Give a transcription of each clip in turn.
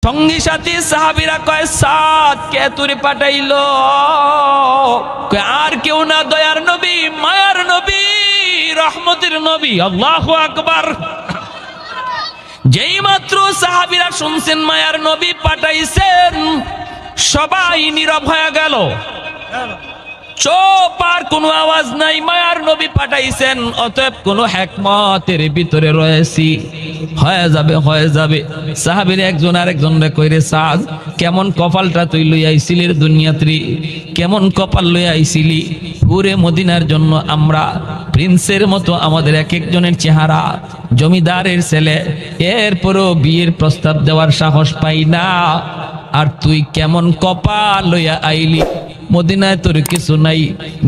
সঙ্গী সাথী সাহাবীরা কয় সাদ কে তোরে পাঠাইলো? কয় আর কেউ না, দয়ার নবী, মায়ার নবী, রহমতের নবী। আল্লাহু আকবার। যেই মাত্র সাহাবীরা শুনছেন মায়ার নবী পাঠাইছেন, সবাই নীরব হয়ে গেল, চুপ, আর কোনো আওয়াজ নাই। মায়ার নবী পাঠাইছেন, অতএব কোনো হিকমতের ভিতরে রয়েছি, হয়ে যাবে হয়ে যাবে। সাহাবীর একজন আরেকজন রে কইরে, সাদ কেমন কপালটা তুই লই আইছিলি দুনিয়াতে, কেমন কপাল লই আইছিলি? পুরে মদিনার জন্য আমরা প্রিন্সের মতো, আমাদের এক একজনের চেহারা, জমিদারের ছেলে, এরপরও বিয়ের প্রস্তাব দেওয়ার সাহস পাই না, আর তুই কেমন কপাল লইয়া আইলি? মদিনায় তোর কিছু নাই,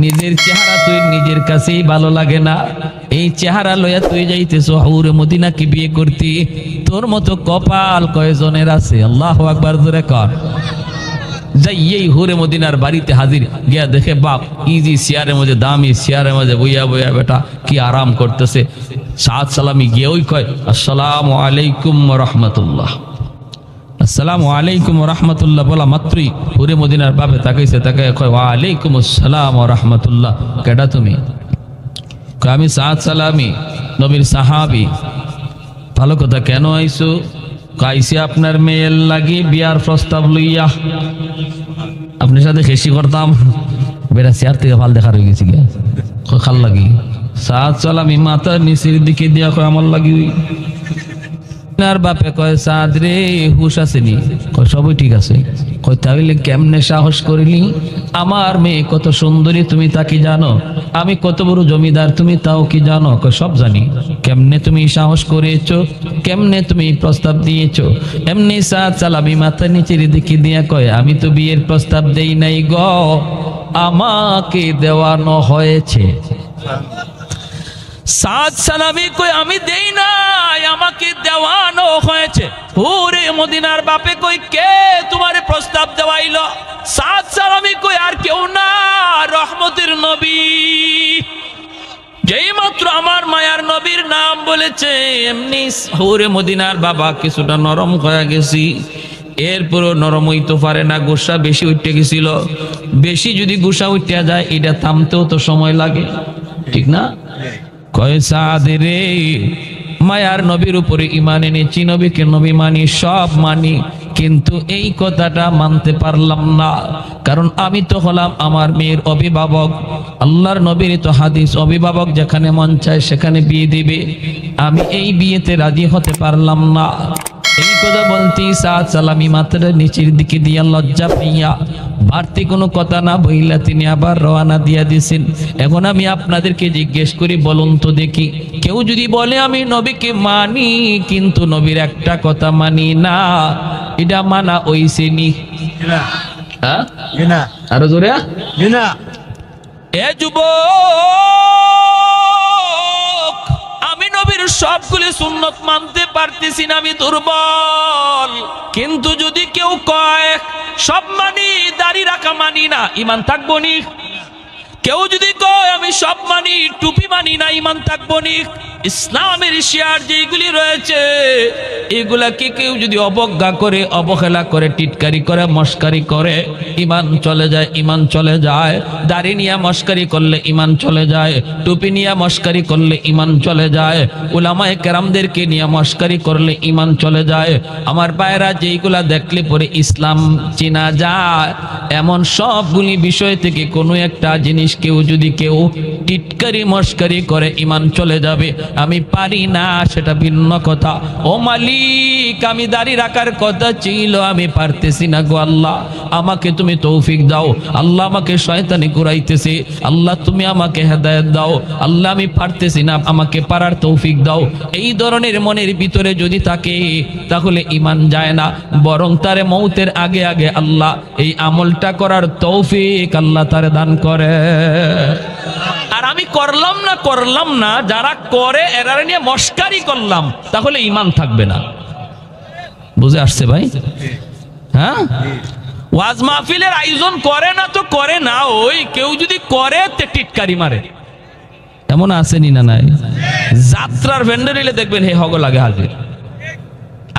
নিজের চেহারা তুই নিজের কাছেই ভালো লাগে না, এই চেহারা লইয়া তুই যাইতেছ হুরে মদিনাকে বিয়ে করতি? তোর মতো কপাল কয়জনের আছে? আল্লাহু আকবার জোরে কর। যাইয়েই হুরে মদিনার বাড়িতে হাজির, গিয়া দেখে বাপ ইজি চেয়ারের মধ্যে, দামি চেয়ারের মধ্যে বইয়া বইয়া বেটা কি আরাম করতেছে। সাদ সালামি গিয়ে ওই কয়, আসসালামু আলাইকুম ওয়া রাহমাতুল্লাহ। আসসালামু আলাইকুম ওয়া রাহমাতুল্লাহ বলা মাত্রই হুরে মদিনার বাপে তাকাইছে, তাকায় কয়, ওয়া আলাইকুম আসসালাম ওয়া রাহমাতুল্লাহ। কেডা তুমি? কয় আমি সাদ সালামি, নবীর সাহাবী। ভালো কথা, কেন আইছো? আইসি আপনার মেয়ের লাগি বিয়ার প্রস্তাব লইয়া। আপনার সাথে খেসি করতাম, বেটা চেয়ার থেকে ভাল দেখা রয়ে গেছি গিয়া। খাল লাগি সাদ সালামি মাথার নিচের দিকে দিয়া কয়, আমার লাগি। আর বাপে কয়, সাদ রে হুশ আসেনি? কয় সবই ঠিক আছে। কয় তাহলে কেমনে সাহস করিলি? আমার মেয়ে কত সুন্দরী তুমি তা কি জানো? আমি কত বড় জমিদার তুমি তাও কি জানো? কয় সব জানি। কেমনে তুমি সাহস করেছো? কেমনে তুমি প্রস্তাব দিয়েছো? এমনি সাদ সালামি মাথা নিচের দিকে দিয়া কয়, আমি তো বিয়ের প্রস্তাব দেই নাই গো, আমাকে দেওয়ানো হয়েছে। সাদ সালামি কই, আমি দেই নাই, আমাকে দেওয়ানো হয়েছে। হুরে মদিনার বাপে কই, কে তোমারে প্রস্তাব দেওয়াইলো? সাদ সালামি কই, আর কেউ না, রহমতের নবী। যেই মাত্র আমার মায়ার নবীর নাম বলেছে, এমনি হুরে মদিনার বাবা কিছুটা নরম হয়ে গেছি। এরপরও নরম হইতে পারে না, গোসা বেশি উঠে গেছিল। বেশি যদি গোসা উঠে যায়, এটা থামতেও তো সময় লাগে, ঠিক না? কয় সাদ রে, মায়ার নবীর উপরে ঈমান এনেছি, নবীকে নবী মানি, সব মানি, কিন্তু এই কথাটা মানতে পারলাম না, কারণ আমি তো হলাম আমার মেয়ের অভিভাবক। আল্লাহর নবীর তো হাদিস, অভিভাবক যেখানে মন চায় সেখানে বিয়ে দিবে, আমি এই বিয়েতে রাজি হতে পারলাম না। এই কথা বলতে সাদ সালামি মাথার নিচের দিকে দিয়া লজ্জা পাইয়া বাড়তি কোনো কথা না বইলা তিনি আবার রওনা দিয়া দিয়েছেন। এখন আমি আপনাদেরকে জিজ্ঞেস করি, বলুন তো দেখি, কেউ যদি বলে আমি নবীকে মানি কিন্তু নবীর একটা কথা মানি না, এটা মানা হইছে নি? আরো জোরে এ যুবক, আমি নবীর সবগুলি সুন্নত মানতে পারতেছি না, আমি দুর্বল। কিন্তু যদি কেউ কয় সব মানি, দাড়ি রাখা মানি না, ঈমান থাকবো নি? কেউ যদি কয় আমি সব মানি, টুপি মানি না, ঈমান থাকবো নি? ইসলামের শিয়ার যেগুলি রয়েছে এগুলাকে কেউ যদি অবজ্ঞা করে, অবহেলা করে, টিটকারি করে, মস্কারি করে, ঈমান চলে যায়, ঈমান চলে যায়। দাড়ি নিয়ে মস্কারি করলে ঈমান চলে যায়, টুপি নিয়ে মস্কারি করলে ঈমান চলে যায়, উলামায়ে কেরামদেরকে নিয়ে মস্কারি করলে ঈমান চলে যায়। আমার ভাইরা, যেইগুলা দেখলে পরে ইসলাম চেনা যায়, এমন সবগুলি বিষয় থেকে কোনো একটা জিনিস কেউ যদি কেউ টিটকারি মস্কারি করে, ঈমান চলে যাবে। আমি পারি না, সেটা ভিন্ন কথা। ও মালিক, আমি দাড়ি রাখার কথা ছিল, আমি পারতেছি না গো আল্লাহ, আমাকে তুমি তৌফিক দাও। আল্লাহ আমাকে শয়তানি ঘুরাইতেছে, আল্লাহ তুমি আমাকে হেদায়েত দাও। আল্লাহ আমি পারতেছি না, আমাকে পারার তৌফিক দাও। এই ধরনের মনের ভিতরে যদি থাকে, তাহলে ঈমান যায় না, বরং তারে মৌতের আগে আগে আল্লাহ এই আমলটা করার তৌফিক আল্লাহ তারে দান করে। আর আমি করলাম না, যারা করে এরা নিয়ে মস্কারি করলাম, তাহলে ঈমান থাকবে না। বুঝে আসছে ভাই? হ্যাঁ, ওয়াজ মাহফিলের আয়োজন করে না তো করে না, ওই কেউ যদি করে তে টিটকারি মারে, এমন আসেনি না? নাই, যাত্রার ভেন্ডার এলে দেখবেন হে হগ লাগে হাজির।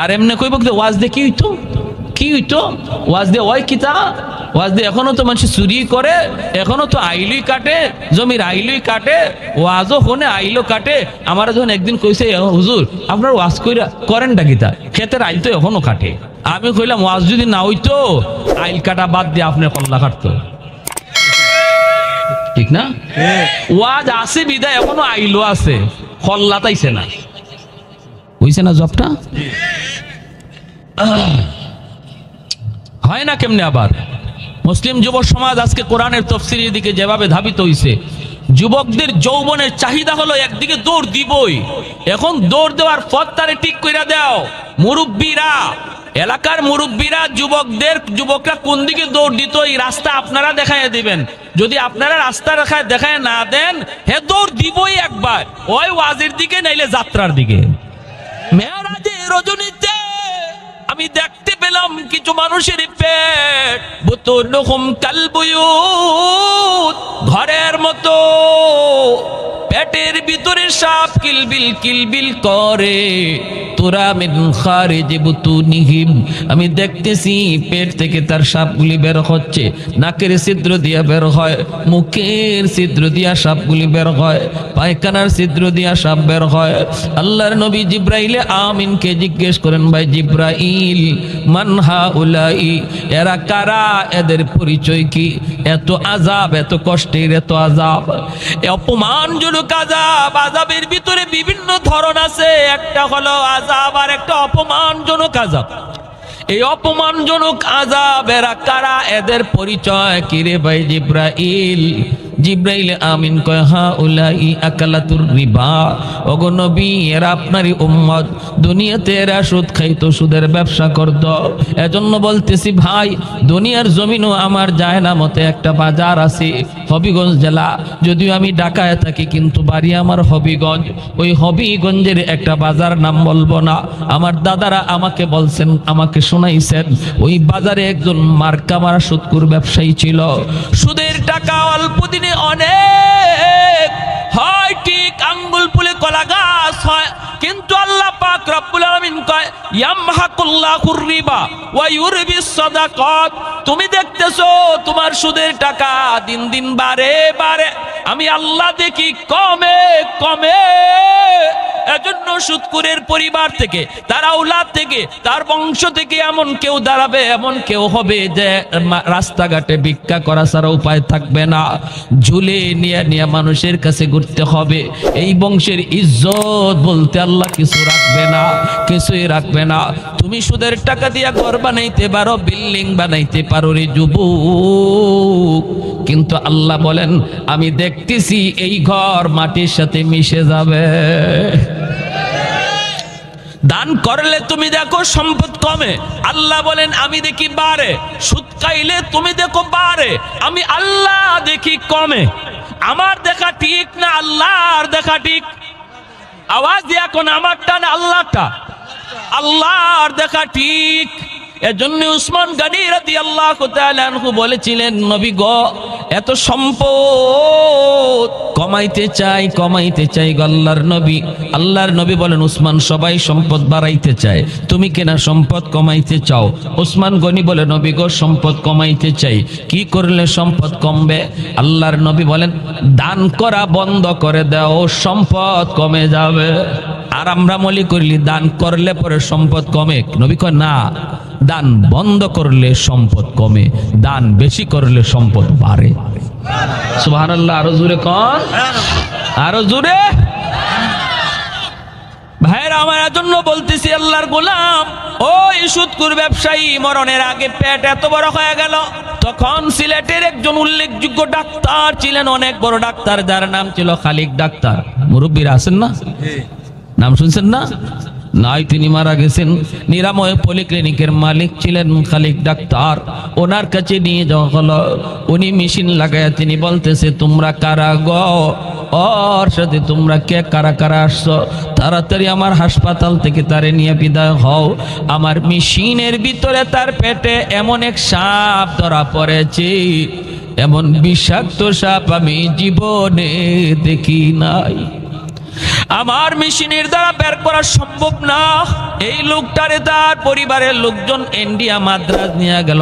আর এমনি কইব ওয়াজ দেখি হইতো কি হইতো ওয়াজ দিয়ে ওই কিতা ওয়াজ দিয়ে এখনো তো মানুষ চুরি করে, এখনো তো আইলুই কাটে, জমির আইলুই কাটে, ওয়াজও হনে আইলো কাটে। আমার যখন একদিন কইছে হুজুর আপনার ওয়াজ করেনটা কিতা, ক্ষেতের আইল তো এখনো কাটে। আমি কইলাম ওয়াজ যদি না হইতো আইল কাটা বাদ দিয়ে আপনার কল্লা কাটতো, ঠিক না? ওয়াজ আছে বিদায় এখনো আইলো আছে, কল্লা তাইছে না, বুঝছে না জবটা হয় না কেমনে? আবার মুসলিম যুব সমাজ আজকে কোরআনের তাফসীরের দিকে যেভাবে ধাবিত হইছে, যুবকদের যৌবনের চাহিদা হলো একদিকে দৌড় দিবই, এখন দৌড় দেওয়ার পথ তারে ঠিক কইরা দাও। মুরব্বীরা, এলাকার মুরব্বীরা যুবকরা কোন দিকে দৌড় দিত এই রাস্তা আপনারা দেখাইয়া দিবেন। যদি আপনারা রাস্তা দেখায় না দেন, হে দৌড় দিবই একবার, ওই ওয়াজের দিকে নাইলে যাত্রার দিকে। মেরাজে রজনীতে আমি দেখতে পেলাম কিছু মানুষের পেট বুতুনুহুম কালবুয়ুত, ঘরের মতো পেটের ভিতরে সাপ কিলবিল কিলবিল করে। তুরা মিন খারিজি বুতুনিহিম, আমি দেখতেছি পেট থেকে তার সাপগুলি বের হচ্ছে, নাকের ছিদ্র দিয়া বের হয়, মুখের ছিদ্র দিয়া সাপগুলি বের হয়, পায়খানার ছিদ্র দিয়া সাপ বের হয়। আল্লাহর নবী জিব্রাইল আমিনকে জিজ্ঞেস করেন, ভাই জিব্রাইল মান হাউলাই, এরা কারা, এদের পরিচয় কি? এত আযাব, এত কষ্টের এত আযাব, অপমানজনক আযাব। আযাবের ভিতরে বিভিন্ন ধরন আছে, একটা হলো আযাব আর একটা অপমানজনক আযাব। এই অপমানজনক আযাব এরা কারা, এদের পরিচয় কি রে ভাই জিব্রাইল? জিব্রাইল আমিন কয় হাউলাই আকালাতুর রিবা, ওগো নবী এরা আপনারই উম্মত, দুনিয়াতে এরা সুদ খাইতো, সুদের ব্যবসা করত। এজন্য বলতেছি ভাই, দুনিয়ার জমিনও আমার যায় না মতে একটা বাজার আছে হবিগঞ্জ জেলা, যদিও আমি ঢাকায় থাকি কিন্তু বাড়ি আমার হবিগঞ্জ। ওই হবিগঞ্জের একটা বাজার নাম বলবো না, আমার দাদারা আমাকে বলছেন, আমাকে শোনাইছেন, ওই বাজারে একজন মার্কা মারা সুদখোর ব্যবসায়ী ছিল। সুদের টাকা অল্প দিনে অনেক হয়, ঠিক আঙ্গুল ফুলে কলা গাছ হয়, কিন্তু আল্লাহ পাক রব্বুল আলামিন কয় ইয়ামহাকুল্লাহুর রিবা ওয়া ইউরবিস সাদাকাত। তুমি দেখতেছো তোমার সুদের টাকা দিন দিন বাড়ে বাড়ে, আমি আল্লাহ দেখি কমে কমে। এজন্য সুদখোরের পরিবার থেকে, তার আওলাদ থেকে, তার বংশ থেকে এমন কেউ দাঁড়াবে, এমন কেউ হবে যে রাস্তাঘাটে ভিক্ষা করা ছাড়া উপায় থাকবে না, ঝুলে নিয়ে নিয়ে মানুষের কাছে ঘুরতে হবে। এই বংশের ইজ্জত বলতে আল্লাহ কিছু রাখবে না, কিছুই রাখবে না। তুমি সুদের টাকা দিয়া ঘর বানাইতে পারো, বিল্ডিং বানাইতে পারো রে যুবক, কিন্তু আল্লাহ বলেন আমি দেখতেছি এই ঘর মাটির সাথে মিশে যাবে। দান করলে তুমি দেখো সম্পদ কমে, আল্লাহ বলেন আমি দেখি বাড়ে। সুদ খাইলে তুমি দেখো বাড়ে, আমি আল্লাহ দেখি কমে। আমার দেখা ঠিক না আল্লাহর দেখা ঠিক? আওয়াজ দিয়ে এখন আমারটা না আল্লাহটা? আল্লাহর দেখা ঠিক। এজন্য উসমান গনি রাদিয়াল্লাহু তাআলা আনহু বলেছিলেন, নবী গো এত সম্পদ কমাইতে চাই গো আল্লাহর নবী বলেন, উসমান সবাই সম্পদ বাড়াইতে চায়, তুমি কেনা সম্পদ কমাইতে চাও? উসমান গনি বলে, নবী গো সম্পদ কমাইতে চাই, কি করলে সম্পদ কমবে? আল্লাহর নবী বলেন, দান করা বন্ধ করে দাও, সম্পদ কমে যাবে। আর আমরা মনে করলি দান করলে পরে সম্পদ কমে। নবী কয় না, দান বন্ধ করলে সম্পদ কমে, দান বেশি করলে সম্পদ বাড়ে। সুবহানাল্লাহ, আরো জোরে কর, আরো জোরে। ভাইরা আমার, এজন্য বলতেছি আল্লাহর গোলাম, ওই সুদখোর ব্যবসায়ী মরণের আগে পেট এত বড় হয়ে গেল। তখন সিলেটের একজন উল্লেখযোগ্য ডাক্তার ছিলেন, অনেক বড় ডাক্তার, যার নাম ছিল খালিক ডাক্তার। মুরব্বীরা আছেন না, নাম শুনছেন না? নাই, তিনি মারা গেছেন। নিরাময় পলিক্লিনিকের মালিক ছিলেন খালিক ডাক্তার। ওনার কাছে নিয়ে যাওয়া হলো, উনি মেশিন লাগায়া তিনি বলতেছে, তোমরা কারা গো? ওর সাথে তোমরা কে কারা কারা আসছো? তাড়াতাড়ি আমার হাসপাতাল থেকে তারে নিয়ে বিদায় হও। আমার মেশিনের ভিতরে তার পেটে এমন এক সাপ ধরা পড়েছে, এমন বিষাক্ত সাপ আমি জীবনে দেখি নাই। আমার মেশিনের দ্বারা বের করা সম্ভব না। এই লোকটারে তার পরিবারের লোকজন ইন্ডিয়া মাদ্রাজ নিয়ে গেল।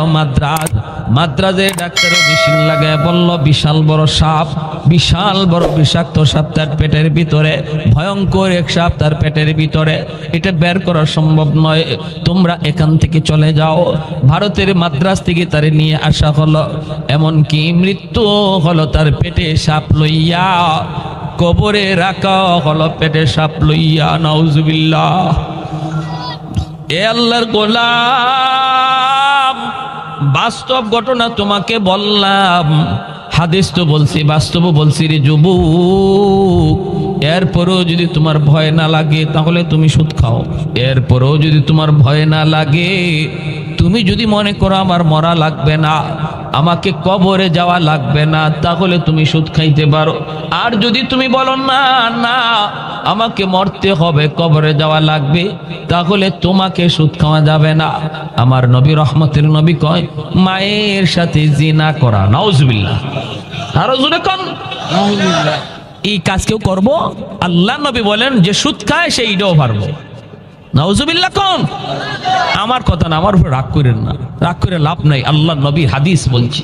মাদ্রাজে ডাক্তারের মেশিন লাগায় বলল বিশাল বড় সাপ, বিশাল বড় বিষাক্ত সাপ তার পেটের ভিতরে, ভয়ঙ্কর এক সাপ তার পেটের ভিতরে, এটা বের করা সম্ভব নয়, তোমরা এখান থেকে চলে যাও। ভারতের মাদ্রাজ থেকে তারে নিয়ে আসা হলো, এমনকি মৃত্যু হলো তার পেটে সাপ লইয়া, কবরে রাখা হলো পেটে সাপ লইয়া। নাউজুবিল্লাহ। এ আল্লাহর গোলাম, বাস্তব ঘটনা তোমাকে বললাম, হাদিস তো বলছি, বাস্তব বলছি রে যুবক। এরপরেও যদি তোমার ভয় না লাগে তাহলে তুমি সুদ খাও। এরপরেও যদি তোমার ভয় না লাগে, তুমি যদি মনে করো আমার মরা লাগবে না, আমাকে কবরে যাওয়া লাগবে না, তাহলে তুমি সুদ খাইতে পারো। আর যদি তুমি বলো না না আমাকে মরতে হবে, কবরে যাওয়া লাগবে, তাহলে তোমাকে সুদ খাওয়া যাবে না। আমার নবী রহমতের নবী কয় মায়ের সাথে জিনা করা, নাউজুবিল্লাহ, আরো জোরে কোন নাউজুবিল্লাহ, এই কাজ কেউ করবো? আল্লাহ নবী বলেন যে সুদ খায় সে এটাও পারবো। নাউজুবিল্লাহ কোন? আমার কথা না, আমার উপর রাগ করেন না, রাগ করে লাভ নাই। আল্লাহ নবী হাদিস বলছি,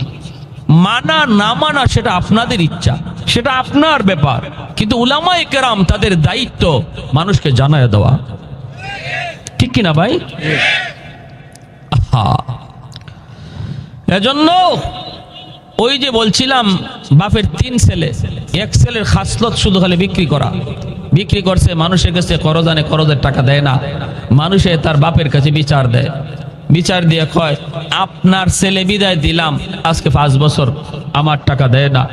মানা না মানা সেটা আপনাদের ইচ্ছা, সেটা আপনার ব্যাপার, কিন্তু উলামায়ে কেরাম তাদের দায়িত্ব মানুষকে জানায় দেওয়া, ঠিক কিনা ভাই? এজন্য ওই যে বলছিলাম বাপের 3 ছেলে, এক ছেলের খাসলত শুধু খালি বিক্রি করা, বিক্রি করছে মানুষের কাছে করজ আনে, করজের টাকা দেয় না, মানুষে তার বাপের কাছে বিচার দেয়, বিচার দিয়ে কয় আপনার ছেলে বিদায় দিলাম, আজকে 5 বছর আমার টাকা দেয় না।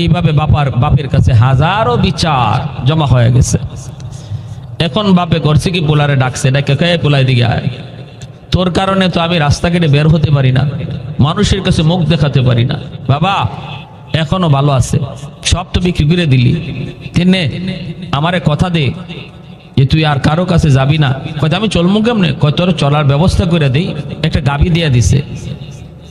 এইভাবে বাপের কাছে হাজারো বিচার জমা হয়ে গেছে। এখন বাপে করছে কি, পোলারে ডাকছে, ডাকে কয়ে পোলাই দিকে আয়, তোর কারণে তো আমি রাস্তা কেটে বের হতে পারি না, মানুষের কাছে মুখ দেখাতে পারি না। বাবা এখনো ভালো আছে, সব তো বিক্রি করে দিলি, তিনে আমারে কথা দে যে তুই আর কারো কাছে যাবি না। কয় আমি চলমু কেমনে? কয় তোর চলার ব্যবস্থা করে দেই। একটা গাবি দিয়া দিছে,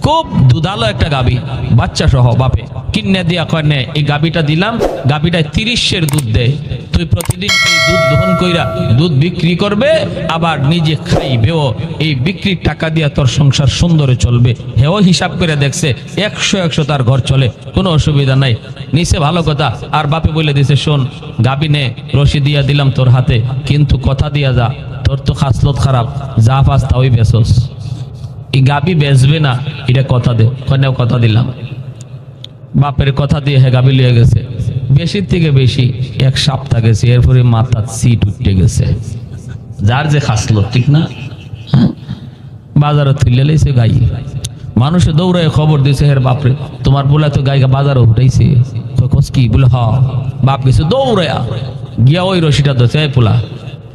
খুব দুধালো একটা গাবি, বাচ্চা সহ, বাপে কিনে দিয়া কয় নে এই গাবিটা দিলাম, গাবিটায় 30 দুধ দেয়, তুই প্রতিদিন এই দুধ দহন কইরা দুধ বিক্রি করবে, আবার নিজে খাইবেও, এই বিক্রির টাকা দিয়া তোর সংসার সুন্দরে চলবে। হেও হিসাব করে দেখছে 100 তার ঘর চলে, কোনো অসুবিধা নাই, নিচে ভালো কথা। আর বাপে বলে দিছে শোন গাবি নে, রশি দিয়া দিলাম তোর হাতে, কিন্তু কথা দিয়া যা, তোর তো খাসলত খারাপ, যা পাস তাই বেচোস, এই গাবি বেচবে না, এটা কথা দে। কন্যাও কথা দিলাম, বাপের কথা দিয়ে হে গাবি লিয়ে গেছে, বেশির থেকে বেশি 1 সপ্তাহ গেছে, এরপরে মাথার সিট উঠে গেছে, যার যে খাসলো, ঠিক না? বাজারে তুলে লাইছে গাই, মানুষে দৌড়ায় খবর দিয়েছে হের বাপরে তোমার বলে তো গাইকা বাজারে উঠাইছে। কি বলে হ, বাপ গেছে দৌড়ায়া গিয়া ওই রশিটা ধরছে, এই পোলা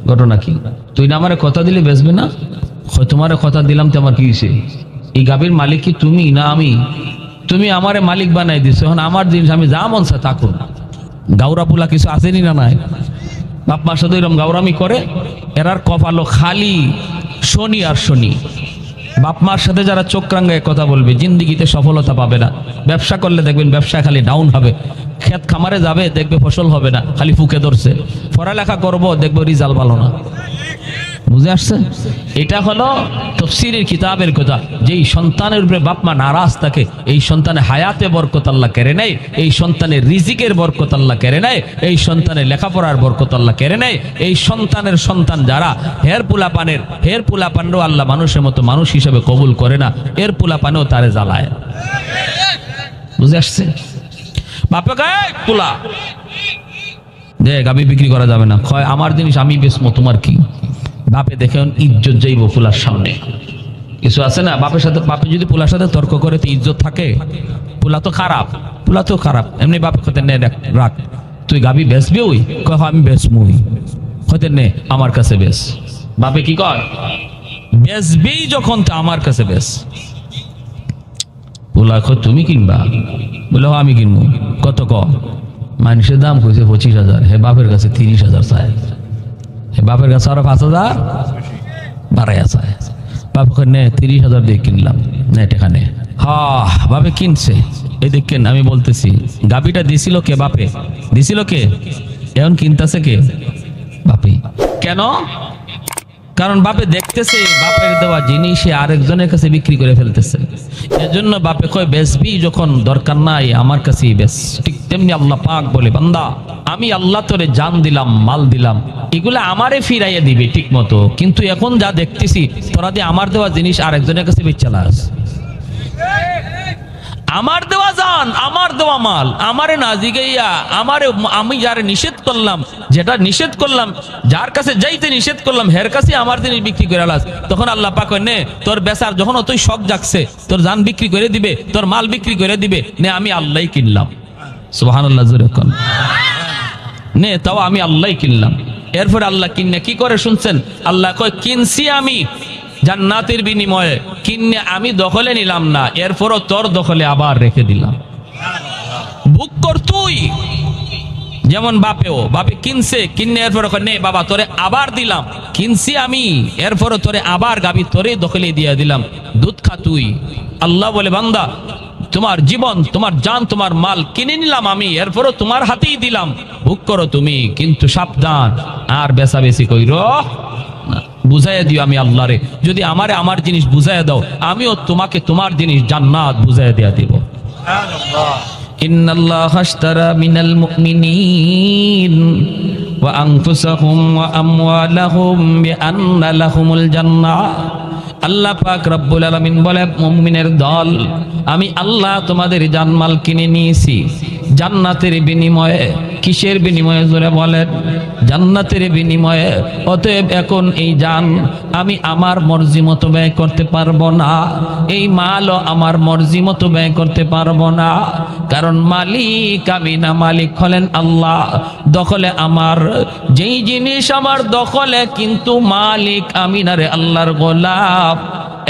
ঘটনা কি, তুই না আমারে কথা দিলে বেচবে না? তোমারে কথা দিলাম তো আমার কি হয়েছে? এই গাভীর মালিক কি তুমি না আমি? তুমি আমারে মালিক বানাই দিছো, এখন আমার জিনিস আমি যা মন চায় তা করব। গাউরা পোলা কিছু আসেনি না নাই? বাপ মার সাথে এরকম গাউরামি করে, এরার কপালো খালি শনি আর শনি। বাপ মার সাথে যারা চোখ রাঙ্গায় কথা বলবে জিন্দিগিতে সফলতা পাবে না। ব্যবসা করলে দেখবেন ব্যবসা খালি ডাউন হবে, ক্ষেত খামারে যাবে দেখবে ফসল হবে না, খালি ফুকে ধরছে। পড়ালেখা করবো দেখবো রিজাল্ট ভালো না। বুঝে আসছে? এটা হলো তাফসীরের কিতাবের কথা। যেই সন্তানের উপরে বাপ মা নারাজ থাকে, এই সন্তানের হায়াতে বরকত আল্লাহ কেড়ে নেয়, এই সন্তানের রিজিকের বরকত আল্লাহ কেড়ে নেয়, এই সন্তানের লেখাপড়ার বরকত আল্লাহ কেড়ে নেয়। এই সন্তানের সন্তান যারা হের পোলাপানেরও আল্লাহ মানুষের মতো মানুষ হিসেবে কবুল করে না, এর পোলাপানেও তারে জ্বালায়। বুঝে আসছে? বাপে গায়ে পোলা দে গাবি বিক্রি করা যাবে না, কয় আমার জিনিস আমি বেচবো, তোমার কি? বাপে দেখে ইজ্জত যাইব পোলার সামনে। কিছু আছে না, বাপের সাথে বাপে যদি পোলার সাথে তর্ক করে তো ইজ্জত থাকে? পোলা তো খারাপ, পোলা তো খারাপ। এমনি বাপে কথা নে রাখ, তুই গাবি বেচবি? ওই কয় আমি বেচবো, হতে নে আমার কাছে বেচ। বাপে কি কয়? বেচবি যখন তো আমার কাছে বেচ। পোলা কয় তুমি কিনবা? বলে আমি কিনবো। কত ক? মানুষের দাম কইছে 25,000, হে বাপের কাছে 30,000 চায়, বাপের কাছে আরো 5,000 বাড়াইয়া চায়। বাপ নে 30,000 দিয়ে কিনলাম, নেট এখানে। বাপে কিনছে, এই দেখেন আমি বলতেছি গাবিটা দিছিল কে? বাপে দিছিল কে? এখন কিনতেছে কে? বাপে। কেন? কারণ বাপে দেখতেছে বাপের দেওয়া জিনিস আরেকজনের কাছে বিক্রি করে ফেলতেছে। এজন্য বাপে কয় বেচবি যখন দরকার নাই আমার কাছেই বেচ। ঠিক তেমনি আল্লাহ পাক বলে, বান্দা আমি আল্লাহ তোরে জান দিলাম, মাল দিলাম, এগুলো আমারে ফিরাইয়া দিবে ঠিক মতো, কিন্তু এখন যা দেখতেছি তোরা দিয়ে আমার দেওয়া জিনিস আরেকজনের কাছে বেচালাস। আমার দেওয়া জান, আমার দেওয়া মাল আমারে না জিগাইয়া আমি যারে নিষেধ করলাম, যেটা নিষেধ করলাম, যার কাছে যাইতে নিষেধ করলাম হের কাছে আমার জিনিস বিক্রি করে আলাস। তখন আল্লাহ পাক কয়, নে তোর বেচার যখন অতই শখ জাগছে, তোর জান বিক্রি করে দিবে, তোর মাল বিক্রি করে দিবে, নে আমি আল্লাহই কিনলাম। সুবহানাল্লাহ জোরে কোন, নে তাও আমি আল্লাহই কিনলাম। এরপর আল্লাহ কিনে কি করে শুনছেন? আল্লাহ কয় কিনছি আমি জান্নাতের বিনিময়ে, কিনে আমি দখলে নিলাম না, এরপরও তোর দখলে আবার রেখে দিলাম। বুক কর তুই। যেমন বাপে কিনছে, কিনে এরপর নে বাবা তোরে আবার দিলাম, কিনছি আমি, এরপরও তোরে আবার গাবি তোরে দখলে দিয়ে দিলাম, দুধ খা তুই। আল্লাহ বলে, বান্দা তোমার জীবন, তোমার জান, তোমার মাল কিনে নিলাম আমি, এরপরও তোমার হাতেই দিলাম, ভোগ করো তুমি, কিন্তু সাবধান আর বেচাবেচি কইরো না। বুঝাইয়া দিও আমি আল্লাহরে, যদি আমারে আমার জিনিস বুঝাইয়া দাও, আমিও তোমাকে তোমার জিনিস জান্নাত বুঝাইয়া দিয়া দিব। ইন্নাল্লাহা আশতারা মিনাল মুমিনিন ওয়া আনফুসাহুম ওয়া আমওয়ালাহুম বিআন্না লাহুমুল জান্নাহ। আল্লাহ পাক রব্বুল আলামিন বলে, মুমিনের দল, আমি আল্লাহ তোমাদের জানমাল কিনে নিয়েছি জান্নাতের বিনিময়ে। কিসের বিনিময়ে জোরে বলেন? জান্নাতের বিনিময়ে। অতএব এখন এই জান আমি আমার মর্জি মতো ব্যয় করতে পারবো না, এই মালও আমার মর্জি মতো ব্যয় করতে পারবো না, কারণ মালিক আমি না, মালিক হলেন আল্লাহ। দখলে আমার, যেই জিনিস আমার দখলে কিন্তু মালিক আমি না রে আল্লাহর গোলাম,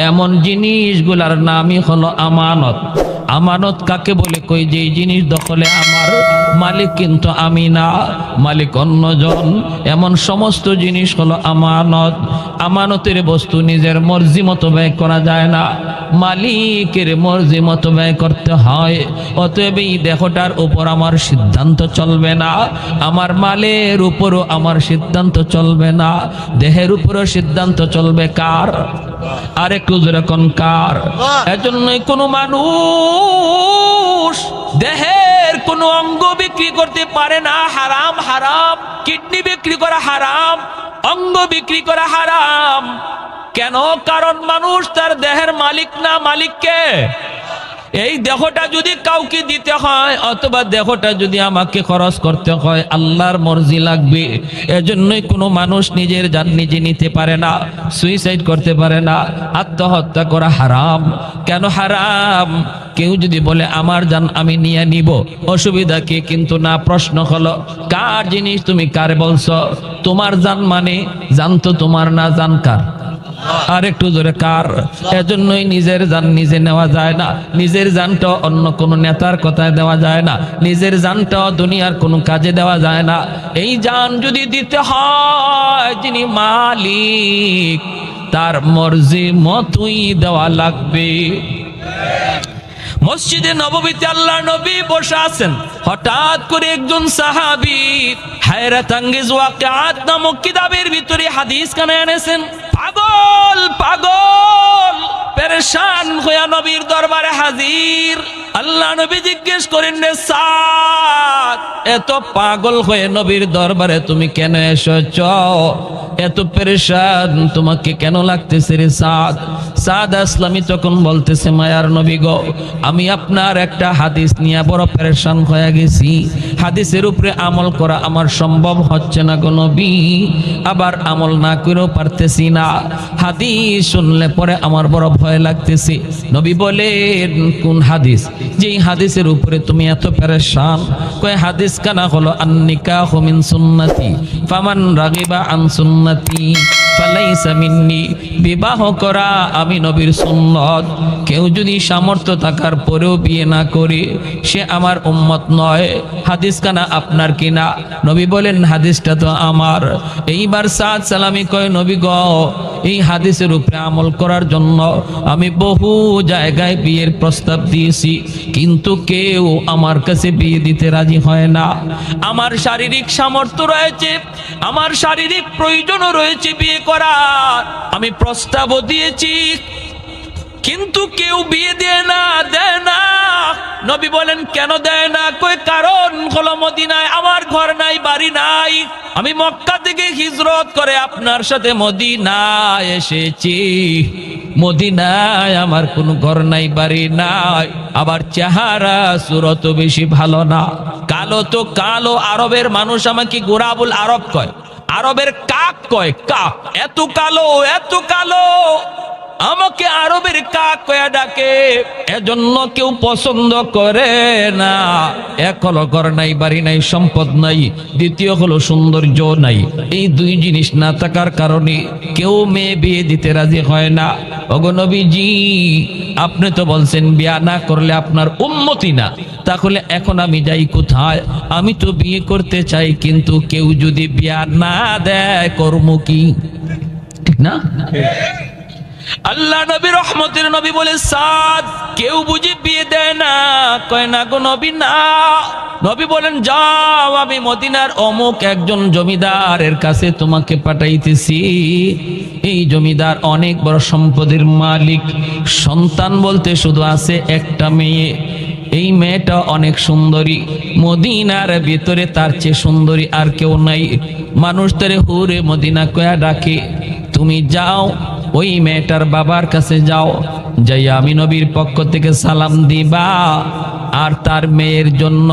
এমন জিনিসগুলার নামই হলো আমানত। আমানত কাকে বলে? কই যেই জিনিস দখলে আমার, মালিক কিন্তু আমি না, মালিক অন্যজন, এমন সমস্ত জিনিস হলো আমানত। আমানতের বস্তু নিজের মর্জি মতো ব্যয় করা যায় না, মালিকের মর্জি মতো ব্যয় করতে হয়। অতএব এই দেহটার উপর আমার সিদ্ধান্ত চলবে না, আমার মালের উপরও আমার সিদ্ধান্ত চলবে না, দেহের উপরও সিদ্ধান্ত চলবে কার? আরেকটু যেরকম কার? এজন্যই কোনো মানুষ দেহের কোনো অঙ্গ বিক্রি করতে পারে না, হারাম। হারাম। কিডনি বিক্রি করা হারাম, অঙ্গ বিক্রি করা হারাম। কেন? কারণ মানুষ তার দেহের মালিক না, মালিককে। এই দেহটা যদি কাউকে দিতে হয় অথবা দেহটা যদি আমাকে খরচ করতে হয়, আল্লাহর মর্জি লাগবে। এজন্যই কোনো মানুষ নিজের জান নিজে নিতে পারে না, সুইসাইড করতে পারে না, আত্মহত্যা করা হারাম। কেন হারাম? কেউ যদি বলে আমার জান আমি নিয়ে নিব, অসুবিধা কি? কিন্তু না, প্রশ্ন হলো কার জিনিস তুমি কারে বলছো? তোমার জান মানে জান তো তোমার না, জান কার? আর একটু জোরে কার? এজন্যই নিজের জান নিজে নেওয়া যায় না, নিজের জানটা অন্য কোনো নেতার কথায় দেওয়া যায় না, নিজের জানটা দুনিয়ার কোনো কাজে দেওয়া যায় না। এই জান যদি দিতে হয় যিনি মালিক, তার মর্জি মতোই দেওয়া লাগবে। মসজিদে নববীতে আল্লাহর নবী বসে আছেন, হঠাৎ করে একজন সাহাবী হায়রাত আঙ্গিজ ওয়াকিআত নামক কিতাবের ভিতরে হাদিস কানে এনেছেন। পাগল পাগল পেরেশান হয়ে নবীর দরবারে হাজির। আল্লাহ নবী জিজ্ঞেস করেন, রে সাদ, এত পাগল হয়ে নবীর দরবারে তুমি কেন এসেছ? এত পেরেশান তোমাকে কেন লাগতেছে রে সাদ? সাদ আসলামী তখন বলতেছে, মায়ার নবী গো, আমি আপনার একটা হাদিস নিয়ে বড় পেরেশান হয়ে গেছি। হাদিসের উপরে আমল করা আমার সম্ভব হচ্ছে না গো নবী, আবার আমল না করেও পারতেছি না। হাদিস শুনলে পরে আমার বড় ভয় লাগতেছে। নবী বলেন, কোন হাদিস? যেই হাদিসের উপরে তুমি এত পেরেশান। কয় হাদিস কানা হলো আন-নিকাহু মিন সুন্নতি ফামান রাগিবা আন সুন্নতি ফালাইসা মিন্নি। বিবাহ করা আমি নবীর সুন্নত, কেউ যদি সামর্থ্য থাকার পরেও বিয়ে না করে সে আমার উম্মত নয়। হাদিস কানা আপনার কিনা? নবী বলেন হাদিসটা তো আমার। এইবার সাদ সালামি কয়, নবী গো এই হাদিসের উপরে আমল করার জন্য আমি বহু জায়গায় বিয়ের প্রস্তাব দিয়েছি, কিন্তু কেউ আমার কাছে বিয়ে দিতে রাজি হয় না। আমার শারীরিক সামর্থ্য রয়েছে, আমার শারীরিক প্রয়োজনও রয়েছে বিয়ে করার, আমি প্রস্তাবও দিয়েছি, কিন্তু কেউ বিয়ে দেয় না, দেয় না। নবী বলেন কেন দেয় না? কই কারণ হলো মদিনায় আমার ঘর নাই, বাড়ি নাই, আমি মক্কা থেকে হিজরত করে আপনার সাথে মদিনায় এসেছি, মদিনায় আমার কোনো ঘর নাই, বাড়ি নাই, আবার চেহারা সুরত বেশি ভালো না, কালো তো কালো, আরবের মানুষ আমাকে গোরাবুল আরব কয়, আরবের কাক কয়, কাক, এত কালো, এত কালো, আমাকে আরবের কাক কয়া ডাকে, এজন্য কেউ পছন্দ করে না। এক হলো ঘর নাই, বাড়ি নাই, সম্পদ নাই, দ্বিতীয় হলো সৌন্দর্য নাই। এই দুই জিনিস না থাকার কারণে কেউ মেয়ে বিয়ে দিতে রাজি হয় না। ওগো নবীজি, আপনি তো বলছেন বিয়ে না করলে আপনার উম্মতি না, তাহলে এখন আমি যাই কোথায়? আমি তো বিয়ে করতে চাই, কিন্তু কেউ যদি বিয়ে না দেয় কর্ম কি? ঠিক না? আল্লাহ নবী রহমতের নবী বলে, সাদ কেউ বুঝি বিয়ে দেয় না? কয় না গো নবী, না। নবী বলেন, যাও, আমি মদিনার অমুক একজন জমিদারের কাছে তোমাকে পাঠাইতেছি। এই জমিদার অনেক বড় সম্পদের মালিক, সন্তান বলতে শুধু আছে একটা মেয়ে, এই মেয়েটা অনেক সুন্দরী, মদিনার ভিতরে তার চেয়ে সুন্দরী আর কেউ নাই, মানুষ তারে হুরে মদিনা কয়া ডাকে। তুমি যাও, ওই মেয়েটার বাবার কাছে যাও, যাইয়া আমি নবীর পক্ষ থেকে সালাম দিবা, আর তার মেয়ের জন্য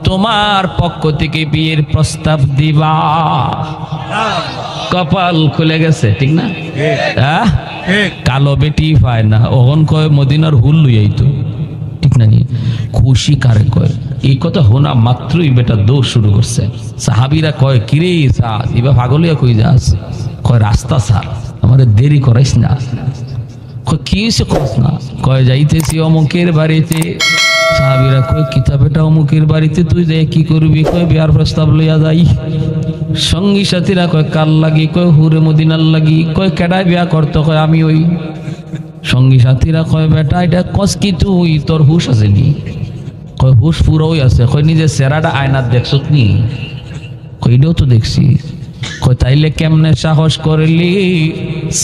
তোমার পক্ষ থেকে বিয়ের প্রস্তাব দিবা। কপাল খুলে গেছে, ঠিক না? কালো বেটি পায় না, ওহন কয় মদিনার হুল লইয়াই তো, ঠিক না? খুশি কারে কয়? এই কথা হোনা মাত্রই বেটা দৌড় শুরু করছে। সাহাবিরা কয়, কিরে সাদ, এবার পাগলিয়া কই যাস? কয় রাস্তা সার, আমাদের দেরি করাইস না। কি করিস না? কয় যাইতেছি অমুকের বাড়িতে। সাহাবীরা কয়, কিতাবেটা অমুকের বাড়িতে তুই যাই কি করবি? কয় বিয়ার প্রস্তাব লইয়া যাই। সঙ্গী সাথীরা কয় কার লাগি? কয় হুরে মদিনার লাগি। কয় কেডায় বিয়া করতো? কয় আমি ওই। সঙ্গী সাথীরা কয় বেটা এটা কস কি তুই, তোর হুশ আছে নি? কয় হুশ পুরোই আছে। কয় নিজের চেহারাটা আয়নার দেখছত নি? কয় এটাও তো দেখছি। কয় তাইলে কেমনে সাহস করলি?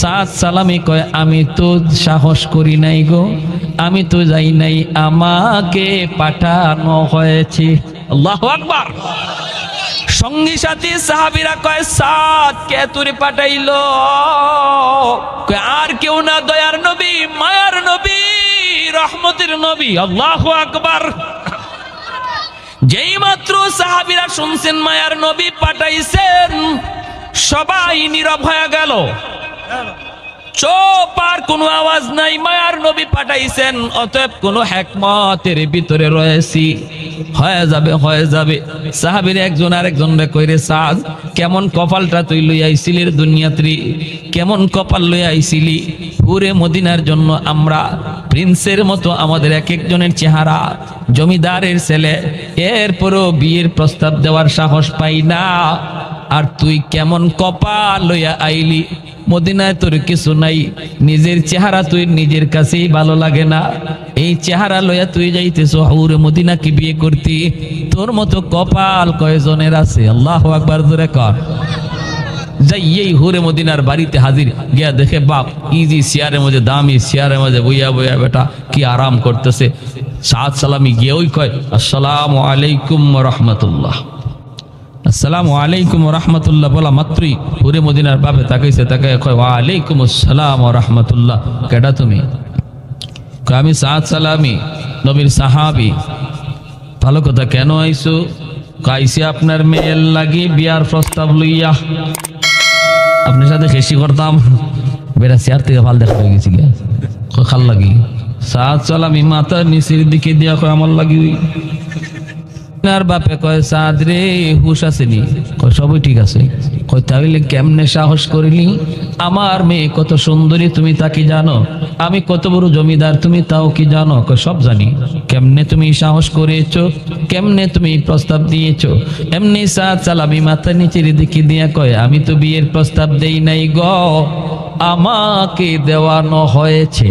সাত সালামি কয়, আমি তো সাহস করি নাই গো, আমি তো যাই নাই, আমাকে পাঠানো হয়েছে। আল্লাহু আকবার। সঙ্গী সাথী সাহাবীরা কয়, সাত কে তোরে পাঠাইলো? কয় আর কেউ না, দয়ার নবী, মায়ার নবী, রহমতের নবী। আল্লাহু আকবার। যেই মাত্র সাহাবীরা শুনছেন মায়ার নবী পাঠাইছেন, সবাই নীরব হয়ে গেল, চুপ, আর কোনো আওয়াজ নাই। মায়ার নবী পাঠাইছেন, অতএব কোনো হিকমতের ভিতরে রয়েছি, হয়ে যাবে, হয়ে যাবে। সাহাবীর একজন আরেকজনরে কইরে, সাদ কেমন কপালটা তুই লই আইছিলি দুনিয়াতে, কেমন কপাল লই আইছিলি? পুরে মদিনার জন্য আমরা প্রিন্সের মতো, আমাদের এক একজনের চেহারা, জমিদারের ছেলে, এরপরও বিয়ের প্রস্তাব দেওয়ার সাহস পাই না, আর তুই কেমন কপাল লইয়া আইলি? মদিনায় তোর কিছু নাই, নিজের চেহারা তুই নিজের কাছেই ভালো লাগে না, এই চেহারা লইয়া তুই যাইতেছ হুরে মদিনাকে বিয়ে করতি? তোর মতো কপাল কয়জনের আছে? আল্লাহু আকবার জোরে কর। যাই এই হুরে মদিনার বাড়িতে হাজির, গিয়া দেখে বাপ ইজি চেয়ারের মধ্যে, দামি চেয়ারের মধ্যে বইয়া বইয়া বেটা কি আরাম করতেছে। সাত সালামি গিয়ে ওই কয়, আসসালামু আলাইকুম রহমতুল্লাহ, আসসালামু আলাইকুম রহমতুল্লাহ বলা মাত্রই হুরে মদিনার বাপে তাকাইছে, তাকাই কয়, ওয়ালাইকুম আসসালাম রহমতুল্লাহ। কেডা তুমি? কয় আমি সাত সালামি, নবীর সাহাবি। ভালো কথা, কেন আইসো? আইসি আপনার মেয়ের লাগি বিয়ার প্রস্তাব লইয়া, আপনার সাথে খেসি করতাম, বেটা চেয়ার থেকে ভাল দেখা হয়ে গেছি গিয়া। কয় খাল লাগি? সাত সালামি মাথার নিচের দিকে দিয়া কয় আমার লাগি। আর বাপে কয়, সাদ রে হুশ আসেনি? কয় সবই ঠিক আছে। কয় তাহলে কেমনে সাহস করিলি? আমার মেয়ে কত সুন্দরী তুমি তা কি জানো? আমি কত বড় জমিদার তুমি তাও কি জানো? কয় সব জানি। কেমনে তুমি সাহস করেছো? কেমনে তুমি প্রস্তাব দিয়েছো? এমনি সাদ সালামি মাথা নিচের দিকে দিয়া কয়, আমি তো বিয়ের প্রস্তাব দেই নাই গো, আমাকে দেওয়ানো হয়েছে।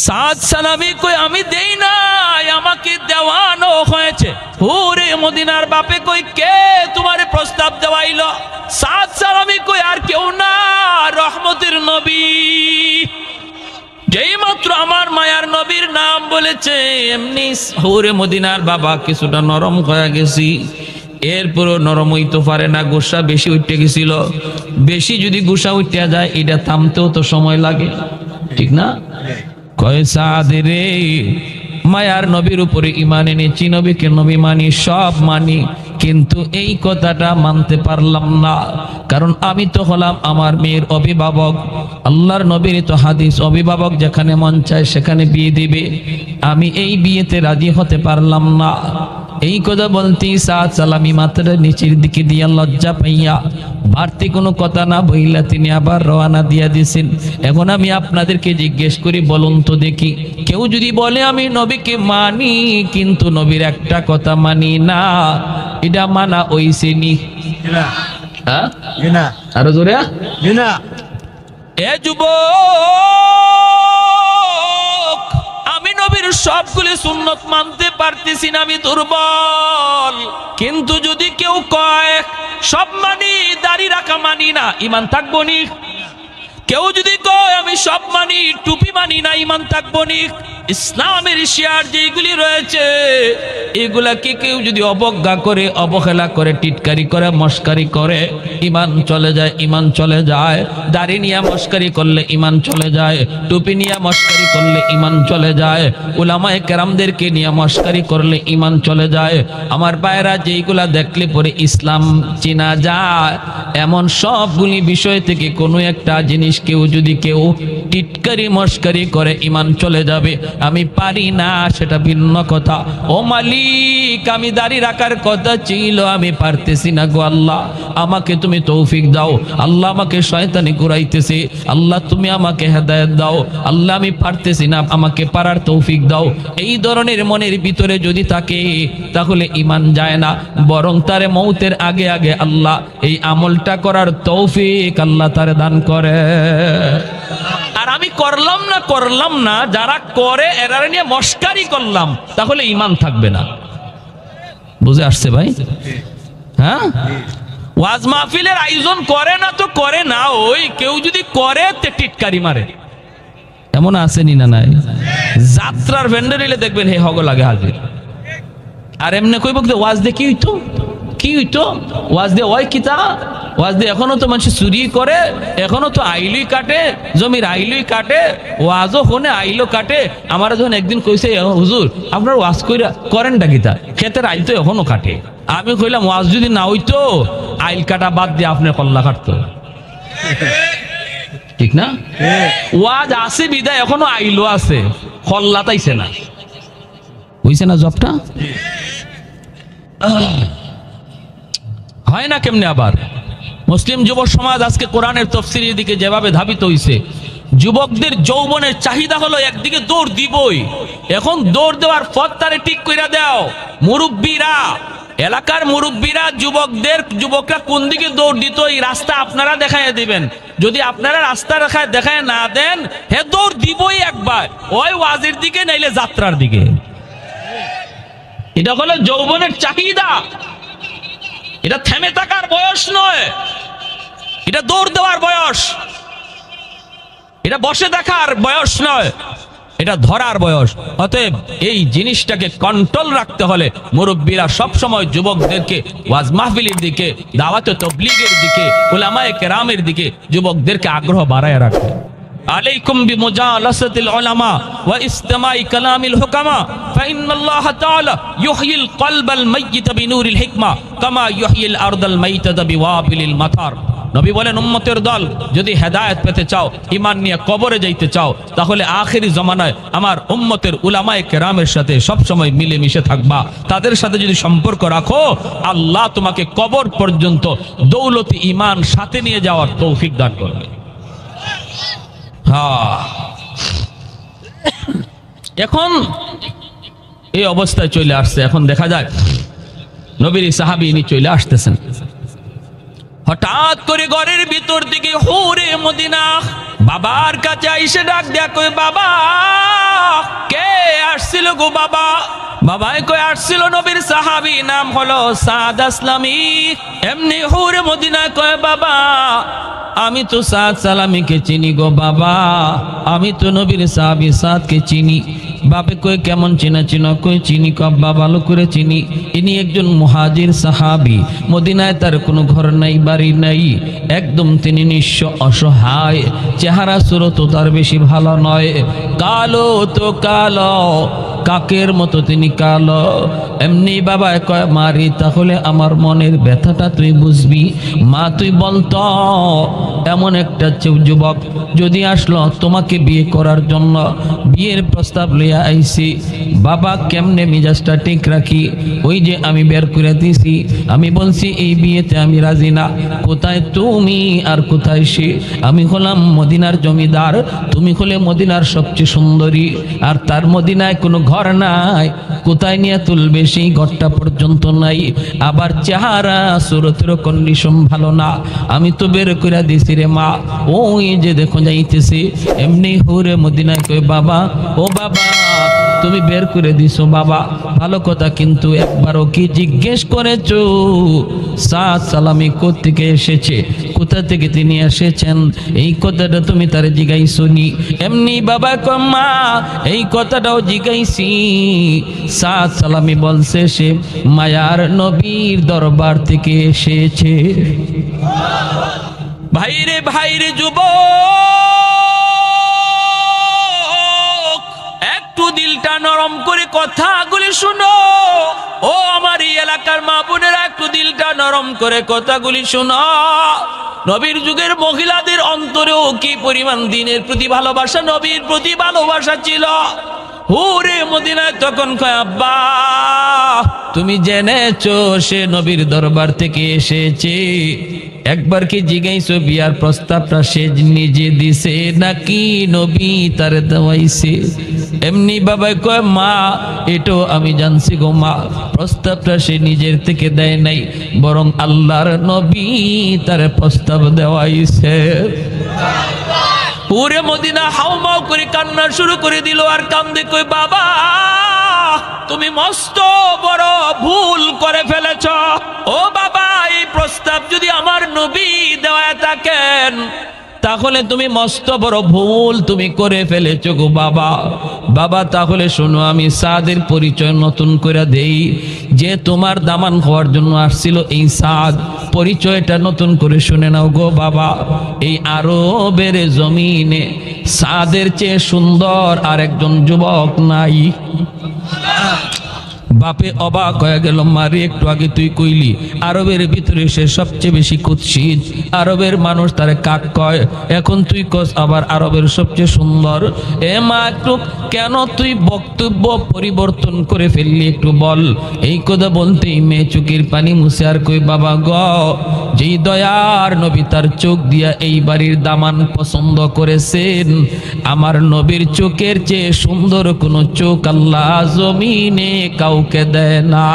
সাদ সালামি কই আমি দেই নাই, আমাকে দেওয়ানো হয়েছে। হুরে মদিনার বাপে কই কে তোমারে প্রস্তাব দেওয়াইল? সাদ সালামি কই আর কেউ না, রহমতের নবী। যেই মাত্র আমার মায়ার নবীর নাম বলেছে এমনি হুরে মদিনার বাবা কিছুটা নরম হয়ে গেছি। এরপরও নরম হইতে পারে না, গোসা বেশি উঠে গেছিল। বেশি যদি গোসা উঠে যায় এটা থামতেও তো সময় লাগে, ঠিক না? কয় সাদ রে, মায়ার নবীর উপরে ঈমান এনেছি, নবীকে নবী মানি, সব মানি, কিন্তু এই কথাটা মানতে পারলাম না। কারণ আমি তো হলাম আমার মেয়ের অভিভাবক। আল্লাহর নবীর তো হাদিস, অভিভাবক যেখানে মন চায় সেখানে বিয়ে দিবে। আমি এই বিয়েতে রাজি হতে পারলাম না। এই কথা বলতেই সাদ সালামি মাথাটা নিচের দিকে দিয়া লজ্জা পাইয়া বাড়তি কোনো কথা না বইলা তিনি আবার রওনা দিয়া দিয়েছেন। এখন আমি আপনাদেরকে জিজ্ঞেস করি, বলুন তো দেখি, কেউ যদি বলে আমি নবীকে মানি কিন্তু নবীর একটা কথা মানি না, এটা মানা হইছে নি? আরো জোরে এ যুবক, আমি নবীর সবগুলি সুন্নত মানতে পারতেছি না, আমি দুর্বল। কিন্তু যদি কেউ কয় সব মানি, দাড়ি রাখা মানি না, ঈমান থাকবো নি? কেউ যদি কয় আমি সব মানি, টুপি মানি না, ঈমান থাকবো নি? ইসলামের শিয়ার যেগুলি রয়েছে এগুলাকে কেউ যদি অবজ্ঞা করে, অবহেলা করে, টিটকারি করে, মস্কারি করে, ঈমান চলে যায়, ঈমান চলে যায়। দাড়ি নিয়ে মস্কারি করলে ঈমান চলে যায়, টুপি নিয়ে মস্কারি করলে ঈমান চলে যায়, উলামায়ে কেরামদেরকে নিয়ে মস্কারি করলে ঈমান চলে যায়। আমার ভাইরা, যেইগুলা দেখলে পরে ইসলাম চেনা যায়, এমন সবগুলি বিষয় থেকে কোনো একটা জিনিস কেউ যদি টিটকারি মস্কারি করে ঈমান চলে যাবে। আমি পারি না সেটা ভিন্ন কথা। ও মালিক, আমি দাড়ি রাখার কথা ছিল, আমি পারতেছি না গো আল্লাহ, আমাকে তুমি তৌফিক দাও। আল্লাহ আমাকে শয়তানি ঘুরাইতেছে, আল্লাহ তুমি আমাকে হেদায়েত দাও। আল্লাহ আমি পারতেছি না, আমাকে পারার তৌফিক দাও। এই ধরনের মনের ভিতরে যদি থাকে তাহলে ঈমান যায় না, বরং তারে মৌতের আগে আগে আল্লাহ এই আমলটা করার তৌফিক আল্লাহ তারে দান করে। আর আমি করলাম না, যারা করে এরা নিয়ে মস্কারি করলাম, তাহলে ঈমান থাকবে না। বুঝে আসছে ভাই? হ্যাঁ, ওয়াজ মাহফিলের আয়োজন করে না তো করে না, ওই কেউ যদি করে তে টিটকারি মারে, এমন আসেনি না? নাই, যাত্রার ভেন্ডার এলে দেখবেন হে হগ লাগে হাজির। আর এমনি কইব ওয়াজ দিয়ে কি হইতো, কি হইতো? ওয়াজ দিয়ে ওই কিতা, ওয়াজ দিয়ে এখনো তো মানুষ চুরি করে, এখনো তো আইলুই কাটে, জমির আইলুই কাটে, ওয়াজও হনে আইলো কাটে। আমার যখন একদিন কইছে, হুজুর আপনার ওয়াজ করেনটা কিতা, ক্ষেতের আইল তো এখনো কাটে। আমি কইলাম ওয়াজ যদি না হইতো আইল কাটা বাদ দিয়ে আপনার কল্লা কাটতো, ঠিক না? ওয়াজ আছে বিদায় এখনো আইলো আছে, কল্লা তাইছে না, বুঝছে না জবটা? হয় না কেমনে? আবার মুসলিম যুব সমাজ আজকে কোরআনের তাফসীরের দিকে যেভাবে ধাবিত হইছে, যুবকদের যৌবনের চাহিদা হলো একদিকে দৌড় দিবই। এখন দৌড় দেওয়ার পথ তারে ঠিক কইরা দাও। মুরব্বীরা, এলাকার মুরব্বীরা যুবকরা কোন দিকে দৌড় দিত এই রাস্তা আপনারা দেখাইয়া দিবেন। যদি আপনারা রাস্তা দেখায় না দেন, হে দৌড় দিবই একবার, ওই ওয়াজের দিকে নাইলে যাত্রার দিকে। এটা হলো যৌবনের চাহিদা, এটা থেমে থাকার বয়স নয়, এটা দৌড় দেওয়ার বয়স, এটা বসে দেখার বয়স নয়, এটা ধরার বয়স। অতএব এই জিনিসটাকে কন্ট্রোল রাখতে হলে মুরব্বীরা সব সময় যুবকদেরকে ওয়াজ মাহফিলের দিকে, দাওয়াতে তাবলীগের দিকে, উলামায়ে কেরামের দিকে যুবকদেরকে আগ্রহ বাড়ায় রাখবে। আলাইকুম বিমুজালাসাতিল উলামা ওয়া ইসতিমাই কালামিল হুকামা ফাইন্নাল্লাহ তাআলা ইউহয়িল কলবাল মাইয়িতা বিনূরিল হিকমা কামা ইউহয়িল আরদাল মাইতাতা বিওয়াবিলিল মাতার। নবী বলেন, উম্মতের দল যদি হেদায়েত পেতে চাও, ঈমান নিয়ে কবরে যাইতে চাও, তাহলে আখেরি জমানায় আমার উম্মতের উলামায়ে কেরামের সাথে সব সময় মিলেমিশে থাকবা। তাদের সাথে যদি সম্পর্ক রাখো, আল্লাহ তোমাকে কবর পর্যন্ত দৌলতে ঈমান সাথে নিয়ে যাওয়ার তৌফিক দান করবে। এখন এই অবস্থায় চলে আসছে। এখন দেখা যায় নবীর সাহাবী ইনি চলে আসতেছেন। হঠাৎ করে ঘরের ভিতর থেকে হুরে মদিনা বাবার কাছে এসে ডাক দেয়া কই, বাবা কে আসছিল গো বাবা? বাবাই কই, আসছিল নবীর সাহাবী, নাম হলো সাদ আসলামী। এমনি হুরে মদিনা কয়, বাবা আমি তো সাদ সালামীকে চিনি গো বাবা, আমি তো নবীর সাহাবী সাদকে চিনি। বাপে কই, কেমন চেনা চিনা? কই চিনি। কব্বা ভালো করে চিনি, ইনি একজন মুহাজির সাহাবী, মদিনায় তার কোনো ঘর নাই, বাড়ি নাই, একদম তিনি নিঃস্ব অসহায়, চেহারা সুরত তার বেশি ভালো নয়, কালো তো কালো, কাকের মতো তিনি কালো। এমনি বাবা কয়, মারি তাহলে আমার মনের ব্যথাটা তুই বুঝবি। মা তুই বলতো, এমন একটা যুবক যদি আসলো তোমাকে বিয়ে করার জন্য, বিয়ের প্রস্তাব লইয়া আইছি, বাবা কেমনে মিজাজটা ঠিক রাখি? ওই যে আমি বের করে দিছি, আমি বলছি এই বিয়েতে আমি রাজি না। কোথায় তুমি আর কোথায় সে? আমি হলাম মদিনার জমিদার, তুমি হলে মদিনার সবচেয়ে সুন্দরী, আর তার মদিনায় কোনো ঘর নাই, কোথায় নিয়ে তুলবে সেই ঘরটা পর্যন্ত নাই, আবার চেহারা সুরতের কন্ডিশন ভালো না। আমি তো বের করে দিছি রে মা, ওই যে দেখো যাইতেছি। এমনি হুরে মদিনায় কই, বাবা ও বাবা তুমি বের করে দিছো বাবা, ভালো কথা, কিন্তু একবারও কি জিজ্ঞেস করেছো সাদ সালামী কোত্থেকে এসেছে, কোথা থেকে তিনি এসেছেন? এই কথাটা তুমি তার জিগাইছো নি? এমনি বাবা কয়, মা এই কথাটাও জিগাইছি। সাদ সালামী বলছে সে মায়ার নবীর দরবার থেকে এসেছে। ভাইরে ভাইরে যুবক, একটু দিলটা নরম করে কথাগুলি শুনো। ও আমার এই এলাকার মা বোনেরা, একটু দিলটা নরম করে কথাগুলি শুনো। নবীর যুগের মহিলাদের অন্তরেও কি পরিমাণ দিনের প্রতি ভালোবাসা, নবীর প্রতি ভালোবাসা ছিল। হুরে মদিনায় তখন কয়, আব্বা তুমি জেনেছো সে নবীর দরবার থেকে এসেছে? একবার কি জিগাইছো বিয়ার প্রস্তাবটা সে নিজে দিছে নাকি নবী তার দেওয়াইছে? এমনি বাবা কয়, মা এটাও আমি জানছি গো মা, প্রস্তাবটা সে নিজের থেকে দেয় নাই, বরং আল্লাহর নবী তার প্রস্তাব দেওয়াইছে। পুরে মদিনা হাউমাউ করে কান্না শুরু করে দিল, আর কান্দে কই, বাবা তুমি মস্ত বড় ভুল করে ফেলেছ। ও বাবা এই প্রস্তাব যদি আমার নবী দেওয়া থাকেন, তাহলে তুমি মস্ত বড় ভুল তুমি করে ফেলেছ গো বাবা। বাবা তাহলে শোনো, আমি সাদের পরিচয় নতুন করে দেই। যে তোমার দামান হওয়ার জন্য আসছিল এই সাদ, পরিচয়টা নতুন করে শুনে নাও গো বাবা। এই আরবের জমিনে সাদের চেয়ে সুন্দর আর একজন যুবক নাই। বাপে অবাক হয়ে গেল, মারি একটু আগে তুই কইলি আরবের ভিতরে সে সবচেয়ে বেশি কুৎসিত, আরবের মানুষ তারে কাক কয়, এখন তুই কস আবার আরবের সবচেয়ে সুন্দর। এ মা একটু কেন তুই বক্তব্য পরিবর্তন করে ফেললি, একটু বল। এই কথা বলতেই মেয়ে চোখের পানি মুছে আর কই, বাবা গ যেই দয়ার নবী তার চোখ দিয়া এই বাড়ির দামান পছন্দ করেছেন, আমার নবীর চোখের চেয়ে সুন্দর কোন চোখ আল্লাহ জমিনে কাউকে দেয় না।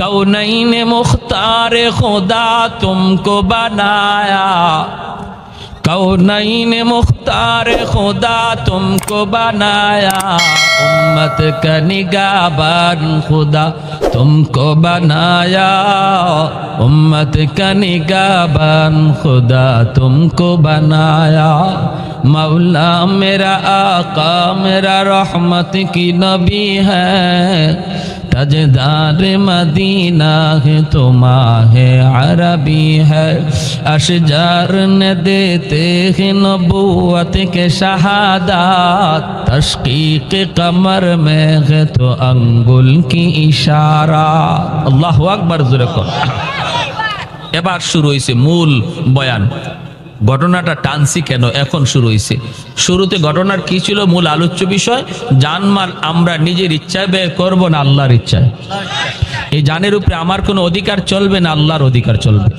कौनैन मुख्तार खुदा तुमको बनाया, कौनैन मुख्तार खुदा तुमको बनाया, उम्मत का निगाहबान खुदा तुमको बनाया, उम्मत का निगाहबान खुदा तुमको बनाया। मौला मेरा आका मेरा रहमत की नबी है, ताजदार मदीना है तो माहे अरबी है, अशजार ने देते हैं नबूवत के शहादात, तशकीक कमर में है तो अंगुल की इशारा। अल्लाहु अकबर जोरे कहो। এবার শুরু হইছে মূল বয়ান। ঘটনাটা টানছি কেন, এখন শুরু হয়েছে। শুরুতে ঘটনার কি ছিল, মূল আলোচ্য বিষয় জানমাল আমরা নিজের ইচ্ছায় ব্যয় করবো না আল্লাহর ইচ্ছায়। এই জানের উপরে আমার কোনো অধিকার চলবে না, আল্লাহর অধিকার চলবে।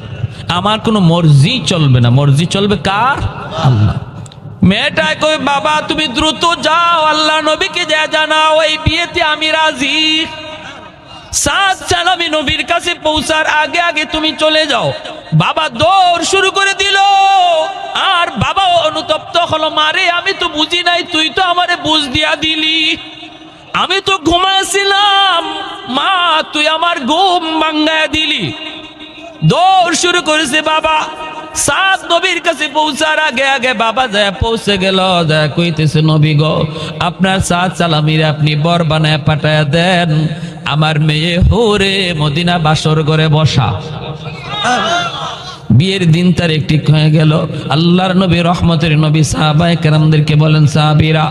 আমার কোনো মর্জি চলবে না, মর্জি চলবে কার? আল্লাহ। মেয়েটাই কই, বাবা তুমি দ্রুত যাও আল্লাহ নবীকে যা জানাও এই বিয়েতে আমি রাজি। সাদ সালামি নবীর কাছে পৌঁছার আগে আগে তুমি চলে যাও। বাবা দৌড় শুরু করে দিল, আর বাবা অনুতপ্ত হলো, মারে আমি তো বুঝি নাই, তুই তো আমারে বুঝ দিয়া দিলি, আমি তো ঘুমাছিলাম, মা তুই আমার ঘুম ভাঙ্গায়া দিলি। দৌড় শুরু করেছে বাবা। সাদ নবীর কাছে পৌঁছার আগে আগে বাবা যায় পৌঁছে গেল, যায় কইতেছে, নবী গো, আপনার সাদ সালামির আপনি বর বানায় পাঠায়া দেন, আমার মেয়ে হুরে মদিনা বাসর ঘরে বসা। বিয়ের দিন তারিখ ঠিক হয়ে গেল। আল্লাহর নবী রহমতের নবী সাহাবায়ে কেরামদেরকে বলেন, সাহাবীরা,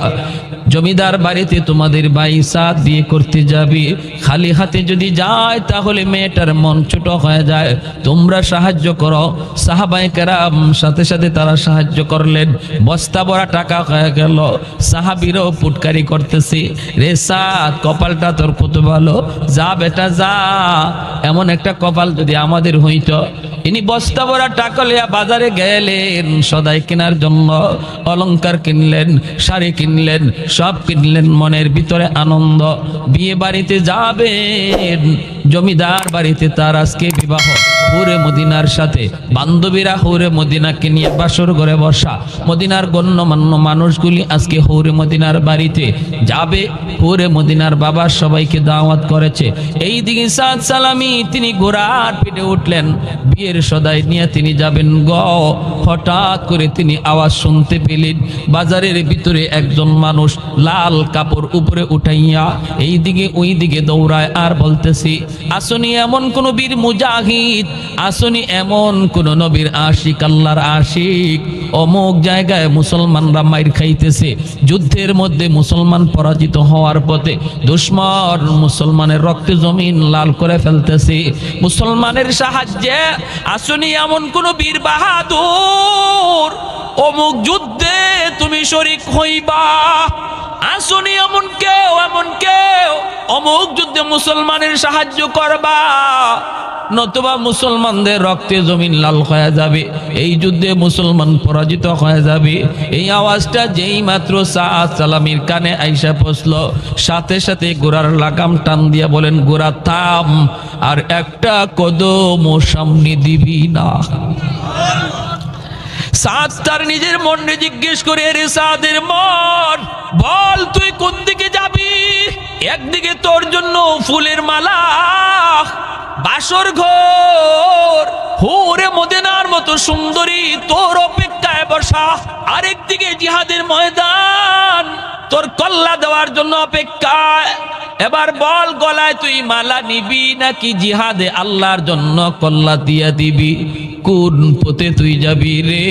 জমিদার বাড়িতে তোমাদের ভাই সাদ বিয়ে করতে যাবি, খালি হাতে যদি যায় তাহলে মেয়েটার মন ছোট হয়ে যায়, তোমরা সাহায্য করো। সাহাবায়ে কেরাম সাথে সাথে তারা সাহায্য করলেন। বস্তা ভরা টাকা হয়ে গেল। সাহাবীরাও পুটকারি করতেছে, রে সাদ কপালটা তোর কত ভালো, যা বেটা যা, এমন একটা কপাল যদি আমাদের হইতো। ইনি বস্তা ভরা টাকা লিয়া বাজারে গেলেন সদাই কেনার জন্য, অলংকার কিনলেন, শাড়ি কিনলেন, সব কিনলেন, মনের ভিতরে আনন্দ। বিয়ে বাড়িতে যাবেন, জমিদার বাড়িতে তার আজকে বিবাহ, হুরে মদিনার সাথে বান্ধবীরা হুরে মদিনাকে নিয়ে বাসর ঘরে বসা। মদিনার গণ্যমান্য মানুষগুলি আজকে হুরে মদিনার বাড়িতে যাবে। হুরে মদিনার বাবা সবাইকে দাওয়াত করেছে। এই দিকে সাদ সালামি তিনি ঘোড়ার পিঠে উঠলেন, বিয়ের সদাই নিয়ে তিনি যাবেন গ। হঠাৎ করে তিনি আওয়াজ শুনতে পেলেন, বাজারের ভিতরে একজন মানুষ লাল কাপড় উপরে উঠাইয়া এই দিকে ওই দিকে দৌড়ায় আর বলতেছি, আসনি এমন কোন বীর মুজাহিদ, আসনি এমন কোন নবীর আশিক, আল্লাহর আশিক, অমুক জায়গায় মুসলমানরা মাইর খাইতেছে, যুদ্ধের মধ্যে মুসলমান পরাজিত হওয়ার পথে দুশমন মুসলমানের রক্তে জমিন লাল করে ফেলতেছে, মুসলমানের সাহায্যে আসনি এমন কোন বীর বাহাদুর, অমুক যুদ্ধে তুমি শরীক হইবা, আসনি এমন কেউ অমুক যুদ্ধে মুসলমানের সাহায্য করবা, নতুবা মুসলমানদের রক্তে জমিন লাল হয়ে যাবে, এই যুদ্ধে মুসলমান পরাজিত হয়ে যাবে। এই আওয়াজটা যেই মাত্র সাদ সালামির কানে আইসা পৌঁছলো, সাথে সাথে ঘোড়ার লাগাম টান দিয়া বলেন, ঘোড়া থাম, আর একটা কদম সামনে দিবি না। সাদ তার নিজের মনে জিজ্ঞেস করে, রে সাদের মন, বল তুই কোন দিকে যাবি? একদিকে তোর জন্য ফুলের মালা, বাসর ঘর, হুরে মদিনার মতো সুন্দরী তোর অপেক্ষায় বসা, আরেকদিকে জিহাদের ময়দান তোর কল্লা দেওয়ার জন্য অপেক্ষায়। এবার বল, গলায় তুই মালা নিবি নাকি জিহাদে আল্লাহর জন্য কল্লা দিয়া দিবি? কোন পথে তুই যাবি রে?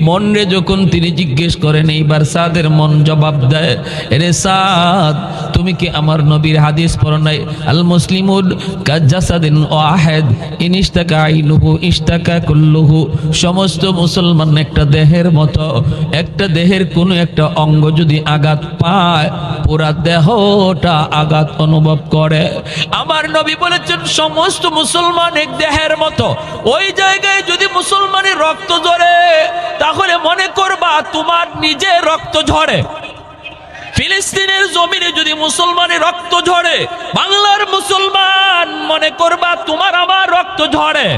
মন রে যখন তিনি জিজ্ঞেস করেন, এইবার সাদের মন জবাব দেয়, রে সাদ, তুমি কি আমার নবীর হাদিস পড়ো নাই? আল মুসলিমুন কাজাসাদিন ওয়াহিদ ইনিশতাকা আইনুহু ইশতাকা কুল্লুহু। সমস্ত মুসলমান একটা দেহের মতো, একটা দেহের কোনো একটা অঙ্গ যদি আঘাত পায় পুরা দেহটা আঘাত অনুভব করে। আমার নবী বলেছেন, সমস্ত মুসলমান এক দেহের মতো, ওই জায়গায় যদি মুসলমানের রক্ত ঝরে তাহলে মনে করবা তোমার নিজের রক্ত ঝরে। ফিলিস্তিনের জমিনে যদি মুসলমানের রক্ত ঝরে, বাংলার মুসলমান মনে করবা তোমার আমার রক্ত ঝরে।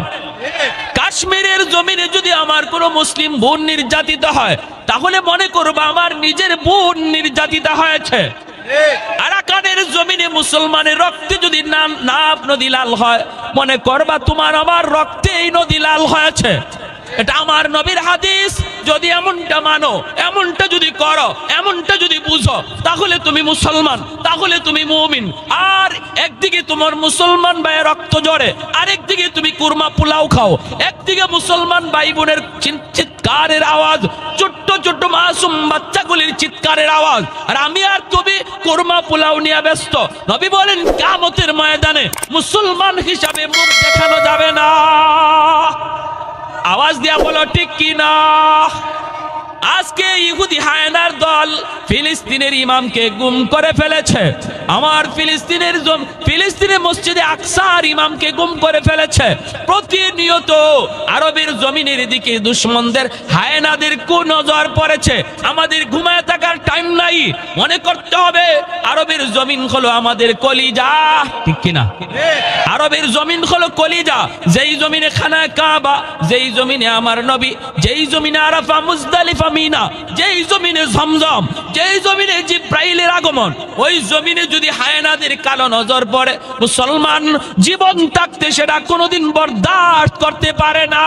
কাশ্মীরের জমিনে যদি আমার কোনো মুসলিম বোন নির্যাতিত হয় তাহলে মনে করবা আমার নিজের বোন নির্যাতিত হয়েছে। আরাকানের জমিনে মুসলমানের রক্তে যদি নাব নদী লাল হয় মনে করবা তোমার আমার রক্তে এই নদী লাল হয়েছে। এটা আমার নবীর হাদিস। যদি এমনটা মানো, এমনটা যদি করো, এমনটা যদি বুঝো, তাহলে তুমি মুসলমান, তাহলে তুমি মুমিন। আর একদিকে তোমার মুসলমান ভাইয়ের রক্ত ঝরে, আরেকদিকে তুমি কুরমা পোলাও খাও, একদিকে মুসলমান ভাই বোনের চিৎকারের আওয়াজ, ছোট্ট ছোট্ট মাসুম বাচ্চাগুলির চিৎকারের আওয়াজ, আর আমি আর তুমি কুরমা পোলাও নিয়ে ব্যস্ত। নবী বলেন, কিয়ামতের ময়দানে মুসলমান হিসাবে মুখ দেখানো যাবে না। আওয়াজ দিয়া বলো ঠিক কি না? আজকে ইহুদি হায়নার দল ফিলিস্তিনের ইমামকে গুম করে ফেলেছে। আমার ফিলিস্তিনের মসজিদে আকসার ইমামকে গুম করে ফেলেছে। প্রতিনিয়ত আরবের জমিনের দিকে দুশমনদের হায়নাদের কুনজর পড়েছে। আমাদের ঘুমায় থাকার টাইম নাই, মনে করতে হবে আরবের জমিন হলো আমাদের কলিজা, ঠিক কিনা? আরবের জমিন হলো কলিজা, যেই জমিনে খানায় কাবা, যেই জমিনে আমার নবী, যেই জমিনে আরাফা, মুজদালিফা, মিনা, যেই জমিনে জমজম, যেই জমিনে জিব্রাইলের আগমন, ওই জমিনে যদি হায়নাদের কালো নজর পড়ে, মুসলমান জীবন থাকতে সেটা কোনোদিন বরদাস্ত করতে পারে না।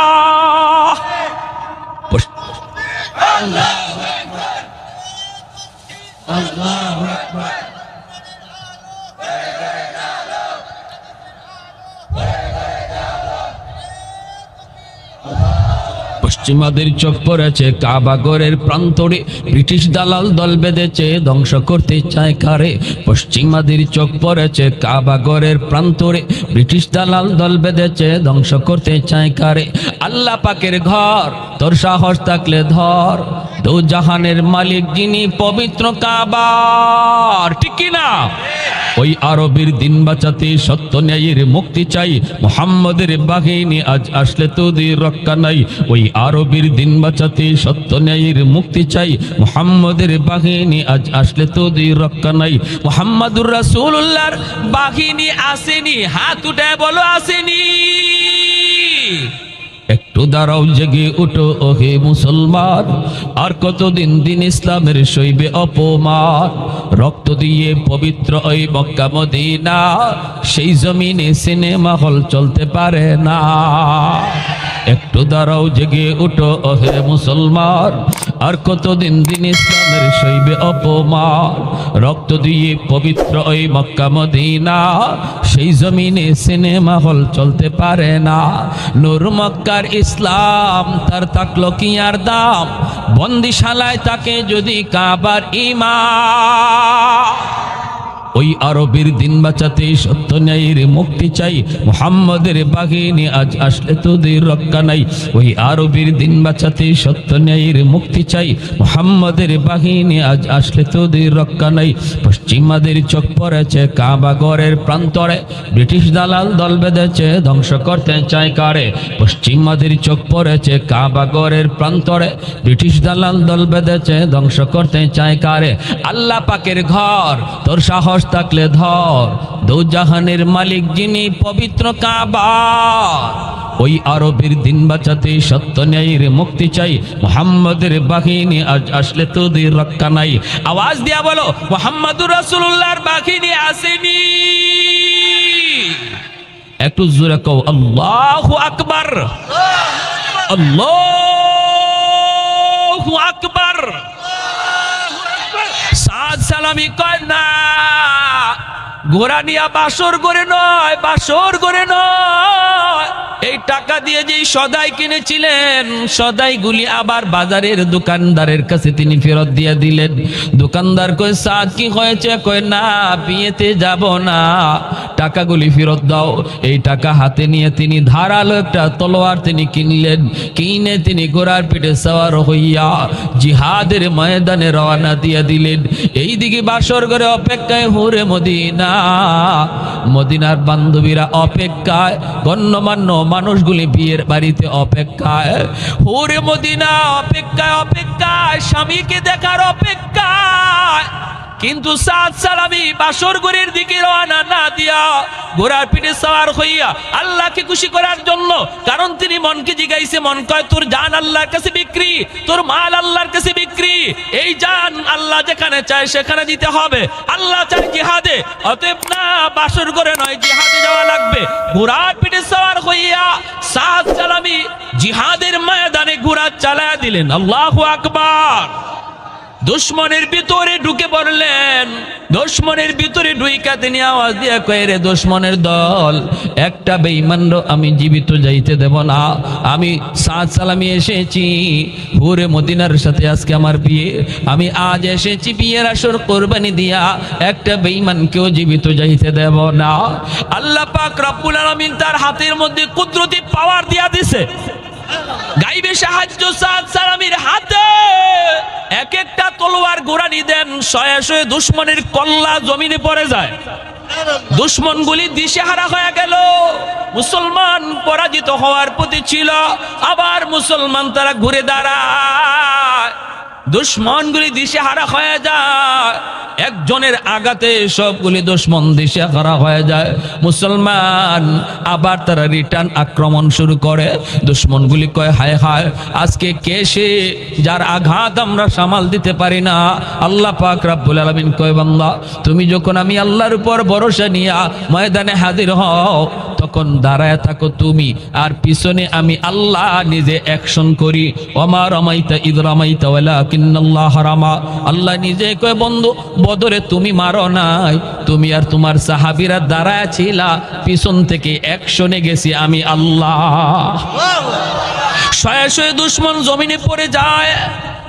আল্লাহু আকবার, আল্লাহু আকবার। পশ্চিমাদের চোখ পড়েছে কাবাগরের প্রান্তরে, ব্রিটিশ দালাল দল বেঁধেছে ধ্বংস করতে চায় কারে। পশ্চিমাদের চোখ পড়েছে কাবাগরের প্রান্তরে, ব্রিটিশ দালাল দল বেঁধেছে ধ্বংস করতে চায় কারে। আল্লাহ পাকের ঘর, তোর সাহস থাকলে ধর, দু জাহানের মালিক যিনি পবিত্র কাবার, ঠিক কিনা? ওই আরবের দিন বাঁচাতে সত্য ন্যায়ের মুক্তি চাই, মুহাম্মদের বাহিনী আজ আসলে তোদের রক্ষা নাই। ওই আরবের দিন বাঁচাতে সত্য ন্যায়ের মুক্তি চাই, মুহাম্মদের বাহিনী আজ আসলে তোদের রক্ষা নাই। মুহাম্মাদুর রাসূলুল্লাহর বাহিনী আসেনি, হাত উঠায় বলো আসেনি। একটু দাঁড়াও, জেগে উঠো ওহে মুসলমান, আর কতদিন দিন ইসলামের সইবে অপমান। রক্ত দিয়ে পবিত্র ওই মক্কা মদিনা, সেই জমিনে সিনেমা হল চলতে পারে না। একটু দাঁড়াও, জেগে উঠো ওহে মুসলমান, আর কতদিন দিন ইসলামের সইবে অপমান। রক্ত দিয়ে পবিত্র ওই মক্কা মদিনা, সেই জমিনে সিনেমা হল চলতে পারে না। নূর মক্কার ইসলাম, তার থাকলো কি আর দাম, বন্দিশালায় তাকে যদি কাবার ইমাম। ওই আরবের দিন বাঁচাতে সত্য ন্যায়ের মুক্তি চাই, মুহাম্মদের বাহিনী আজ আসলে তোদের রক্ষা নাই। ওই আরবের দিন বাঁচাতে সত্য ন্যায়ের মুক্তি চাই, মুহাম্মদের বাহিনী আজ আসলে তোদের রক্ষা নাই। পশ্চিমাদের চোখ পড়েছে কাবাগরের প্রান্তরে, ব্রিটিশ দালাল দল বেঁধেছে ধ্বংস করতে চায় কারে। পশ্চিমাদের চোখ পড়েছে কাবাগরের প্রান্তরে, ব্রিটিশ দালাল দল বেঁধেছে ধ্বংস করতে চায় কারে। আল্লাহ পাকের ঘর, তোর সাহস থাকলে ধর, দু জাহানের মালিক যিনি পবিত্র কাবা। ওই আরবের দিন বাঁচাতে সত্য ন্যায়ের মুক্তি চাই, মুহাম্মদের বাহিনী আজ আসলে তোদের রক্ষা নাই। আওয়াজ দিয়া বলো, মুহাম্মাদুর রাসূলুল্লাহর বাহিনী আসেনি। একটু জোরে কও, আল্লাহু আকবার, আল্লাহু আকবার। সাদ সালামি কয় না, ঘোড়া নিয়া বাসর করে নয়, বাসর করে নয়। এই টাকা দিয়ে যেই সদাই কিনেছিলেন, সদাইগুলি আবার বাজারের দোকানদারের কাছে তিনি ফেরত দিয়ে দিলেন। দোকানদার কয়, সাদ কি হয়েছে? কয়, না, বিয়েতে যাব না, টাকাগুলি ফেরত দাও। এই টাকা হাতে নিয়ে তিনি ধারালো একটা তলোয়ার তিনি কিনলেন, কিনে তিনি ঘোড়ার পিঠে সওয়ার হইয়া জিহাদের ময়দানে রওনা দিয়ে দিলেন। এইদিকে বাসর ঘরে অপেক্ষায় হুরে মদিনা, মদিনার বান্ধবীরা অপেক্ষায়, গণ্যমান্য মানুষগুলি বিয়ের বাড়িতে অপেক্ষায়, হুরে মদিনা অপেক্ষায় অপেক্ষায়, স্বামীকে দেখার অপেক্ষায়। কিন্তু সাদ সালামি বাসর ঘরের দিকে রওনা না দিয়া ঘোড়ার পিঠে সওয়ার হইয়া আল্লাহকে খুশি করার জন্য, কারণ তিনি মনকে জিগাইছে, মন কয় তোর জান আল্লাহর কাছে বিক্রি, তোর মাল আল্লাহর কাছে বিক্রি। এই জান আল্লাহ যেখানে চায় সেখানে দিতে হবে। আল্লাহ চায় জিহাদে, অতএব না বাসর ঘরে নয়, জিহাদে যাওয়া লাগবে। ঘোড়ার পিঠে সওয়ার হইয়া সাদ সালামি জিহাদের ময়দানে ঘোড়া চালায়া দিলেন। আল্লাহু আকবার। দুশ্মনের ভিতরে ঢুকে পড়লেন, দুশ্মনের ভিতরে ঢুইকা তিনি আওয়াজ দিয়া কয়, রে দুশ্মনের দল, একটা বেঈমানর আমি জীবিত যাইতে দেব না। আমি সাদ সালামি এসেছি, হুরে মদিনার সাথে আজকে আমার বিয়ে, আমি আজ এসেছি বিয়ের আসর কোরবানি দিয়া, একটা বেঈমানকেও জীবিত যাইতে দেব না। আল্লাহ পাক রব্বুল আলামিন তার হাতের মধ্যে কুদরতি পাওয়ার দিয়া দিছে, গাইবে সাহায্য সাদ সালামির হাতে। এক একটা তলোয়ার গোরানি দেন, শয়ে শয়ে দুশ্মনের কল্লা জমিনে পড়ে যায়, দুশ্মনগুলি দিশেহারা হয়ে গেল। মুসলমান পরাজিত হওয়ার প্রতি ছিল, আবার মুসলমান তারা ঘুরে দাঁড়ায়, দুশ্মনগুলি দিশেহারা হয়ে যায়, একজনের আঘাতে সবগুলি দুশ্মন দিশেহারা হয়ে যায়। মুসলমান আবার তারা রিটার্ন আক্রমণ শুরু করে। দুশ্মনগুলি কয় হায় হায়, আজকে কে সে যার আঘাত আমরা সামাল দিতে পারি না। আল্লাহ পাক রব্বুল আলামিন কয় বান্দা, তুমি যখন আমি আল্লাহর উপর ভরসা নিয়া ময়দানে হাজির হও, তখন দাঁড়ায় থাকো তুমি, আর পিছনে আমি আল্লাহ নিজে অ্যাকশন করি। ওমা রামাইতা ইদ রামাইতা ওয়ালাকিন্নাল্লাহ রামা। আল্লাহ নিজে কয় বন্ধু, বদরে তুমি মারো নাই, তুমি আর তোমার সাহাবীরা দাঁড়ায় ছিলা, পিছন থেকে অ্যাকশনে গেছি আমি আল্লাহ। শয়ে শয়ে দুশ্মন জমিনে পড়ে যায়।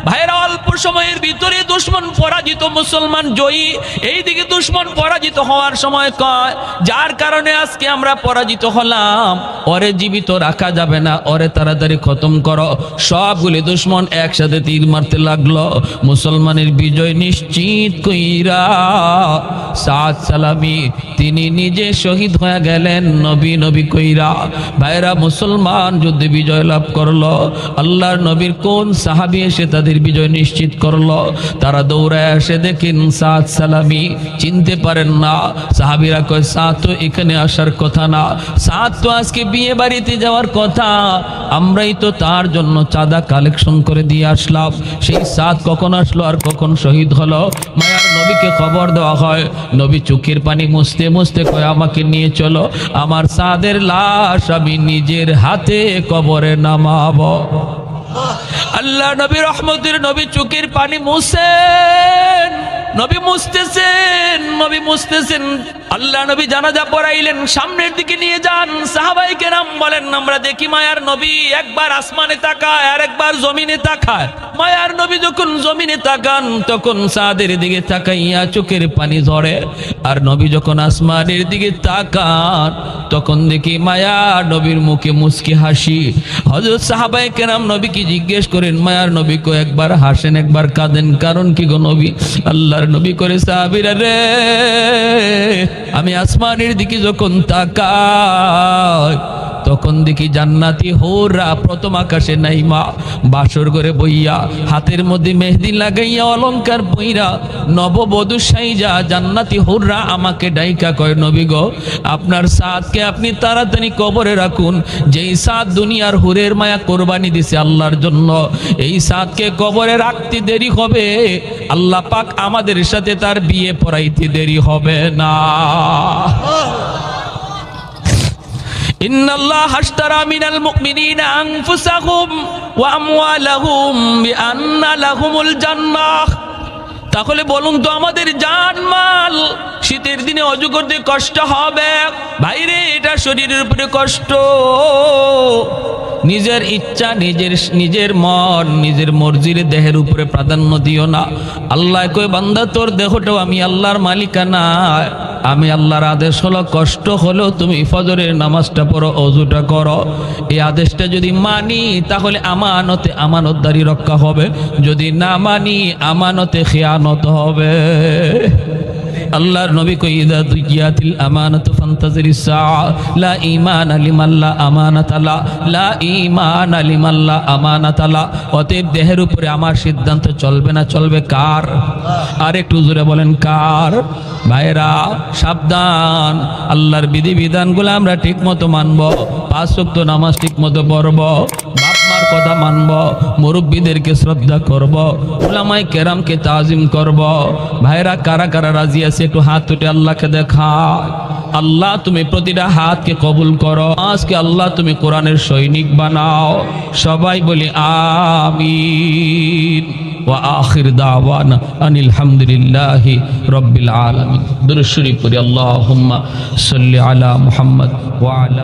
ভাইরা, অল্প সময়ের ভিতরে দুশ্মন পরাজিত, মুসলমান জয়ী। এইদিকে দুশ্মন পরাজিত হওয়ার সময় কয়, যার কারণে আজকে আমরা পরাজিত হলাম, ওরে জীবিত রাখা যাবে না, ওরে তাড়াতাড়ি খতম করো। সবগুলি দুশ্মন একসাথে তীর মারতে লাগলো। মুসলমানের বিজয় নিশ্চিত কইরা সাদ সালামি তিনি নিজে শহীদ হয়ে গেলেন নবী নবী কইরা। ভাইরা, মুসলমান যুদ্ধে বিজয় লাভ করলো। আল্লাহর নবীর কোন সাহাবী এসে তাদের বিজয় নিশ্চিত করলো? তারা দৌড়ায় এসে দেখেন সাদ সালামি, চিনতে পারেন না। সাহাবীরা কয়, সাদ তো এখানে আসার কথা না, সাদ তো আজকে বিয়ে বাড়িতে যাওয়ার কথা, আমরাই তো তার জন্য চাঁদা কালেকশন করে দিয়ে আসলাম। সেই সাদ কখন আসলো আর কখন শহীদ হলো? মায়ার নবীকে খবর দেওয়া হয়। নবী চোখের পানি মুছতে মুছতে কয়, আমাকে নিয়ে চলো, আমার সাদের লাশ আমি নিজের হাতে কবরে নামাবো। আল্লাহ নবী রহমতের নবী চোখের পানি মুছেন, নবী মুছতেছেন। আল্লাহ নবী জানাজা পড়াইলেন, সামনের দিকে নিয়ে যান। সাহাবায়ে কেরাম বলেন, আমরা দেখি মায়ার নবী একবার আসমানে তাকায় আর একবার জমিনে তাকায়। মায়ার নবী যখন জমিনে তাকান, তখন সাদের দিকে তাকাইয়া চোখের পানি ঝরে, আর নবী যখন আসমানের দিকে তাকান, তখন দেখি মায়ার নবীর মুখে মুচকি হাসি। হযরত সাহাবায়ে কেরাম নবীকে জিজ্ঞেস করেন, মায়ার নবী কো একবার হাসেন একবার কাঁদেন, কারণ কি গো নবী? আল্লাহর নবী করে, সাহাবীরা রে, আমি আসমানের দিকে যখন তাকাই, তখন দেখি জান্নাতি হুররা প্রথম আকাশে নাইমা, বাসর করে বইয়া, হাতের মধ্যে মেহেদি লাগাইয়া, অলংকার বইরা, নববধূ সাইজা জান্নাতি হুররা আমাকে ডাইকা কয়, নবী গো, আপনার সাদকে আপনি তাড়াতাড়ি কবরে রাখুন। যেই সাদ দুনিয়ার হুরের মায়া কোরবানি দিছে আল্লাহর জন্য, এই সাদকে কবরে রাখতে দেরি হবে, আল্লাহ পাক আমাদের সাথে তার বিয়ে পড়াইতে দেরি হবে না। ইন্নাল্লাহা আশতারা মিনাল মুমিনিনা আনফুসাহুম ওয়া আমওয়ালাহুম বিআন্না লাহুমুল জান্নাহ। তাহলে বলুন তো, আমাদের জানমাল শীতের দিনে অজু করতে কষ্ট হবে ভাইরে, এটা শরীরের উপরে কষ্ট। নিজের ইচ্ছা, নিজের মন, নিজের মর্জির দেহের উপরে প্রাধান্য দিও না। আল্লাহ কয়, বান্দা তোর দেহটাও আমি আল্লাহর মালিকানা, আমি আল্লাহর আদেশ হলো কষ্ট হলো তুমি ফজরের নামাজটা পড়ো, অজুটা করো। এই আদেশটা যদি মানি তাহলে আমানতদারি রক্ষা হবে, যদি না মানি আমানতে খেয়ানত হবে। আল্লাহর নবী কই, ইদা দুইয়াতিল আমানাতু ফান্তাজিরিস সাআ লা ঈমানা লিমান লা আমানাতা লা, লা ঈমানা লিমান লা আমানাতা লা। অতএব দেহের উপরে আমার সিদ্ধান্ত চলবে না, চলবে কার? আর একটু জোরে বলেন, কার? ভাইরা, সাবধান, আল্লাহর বিধিবিধানগুলো আমরা ঠিক মতো মানব, 5 ওয়াক্ত নামাজ ঠিক মতো পড়ব, বাপ মার কথা মানব, মুরব্বীদেরকে শ্রদ্ধা করব, উলামায়ে কেরামকে তাজিম করব। ভাইরা, কারা কারা রাজি আছে একটু হাত তুলে আল্লাহকে দেখা। আল্লাহ তুমি প্রতিটা হাতকে কবুল করো, আজকে আল্লাহ তুমি কোরআনের সৈনিক বানাও। সবাই বলি আমিন। ওয়া আখির দাওয়ানা আনিল হামদুলিল্লাহি রাব্বিল আলামিন। দুরূদ শরীফ পড়ি, আল্লাহুম্মা সাল্লি আলা মুহাম্মদ ওয়া আলা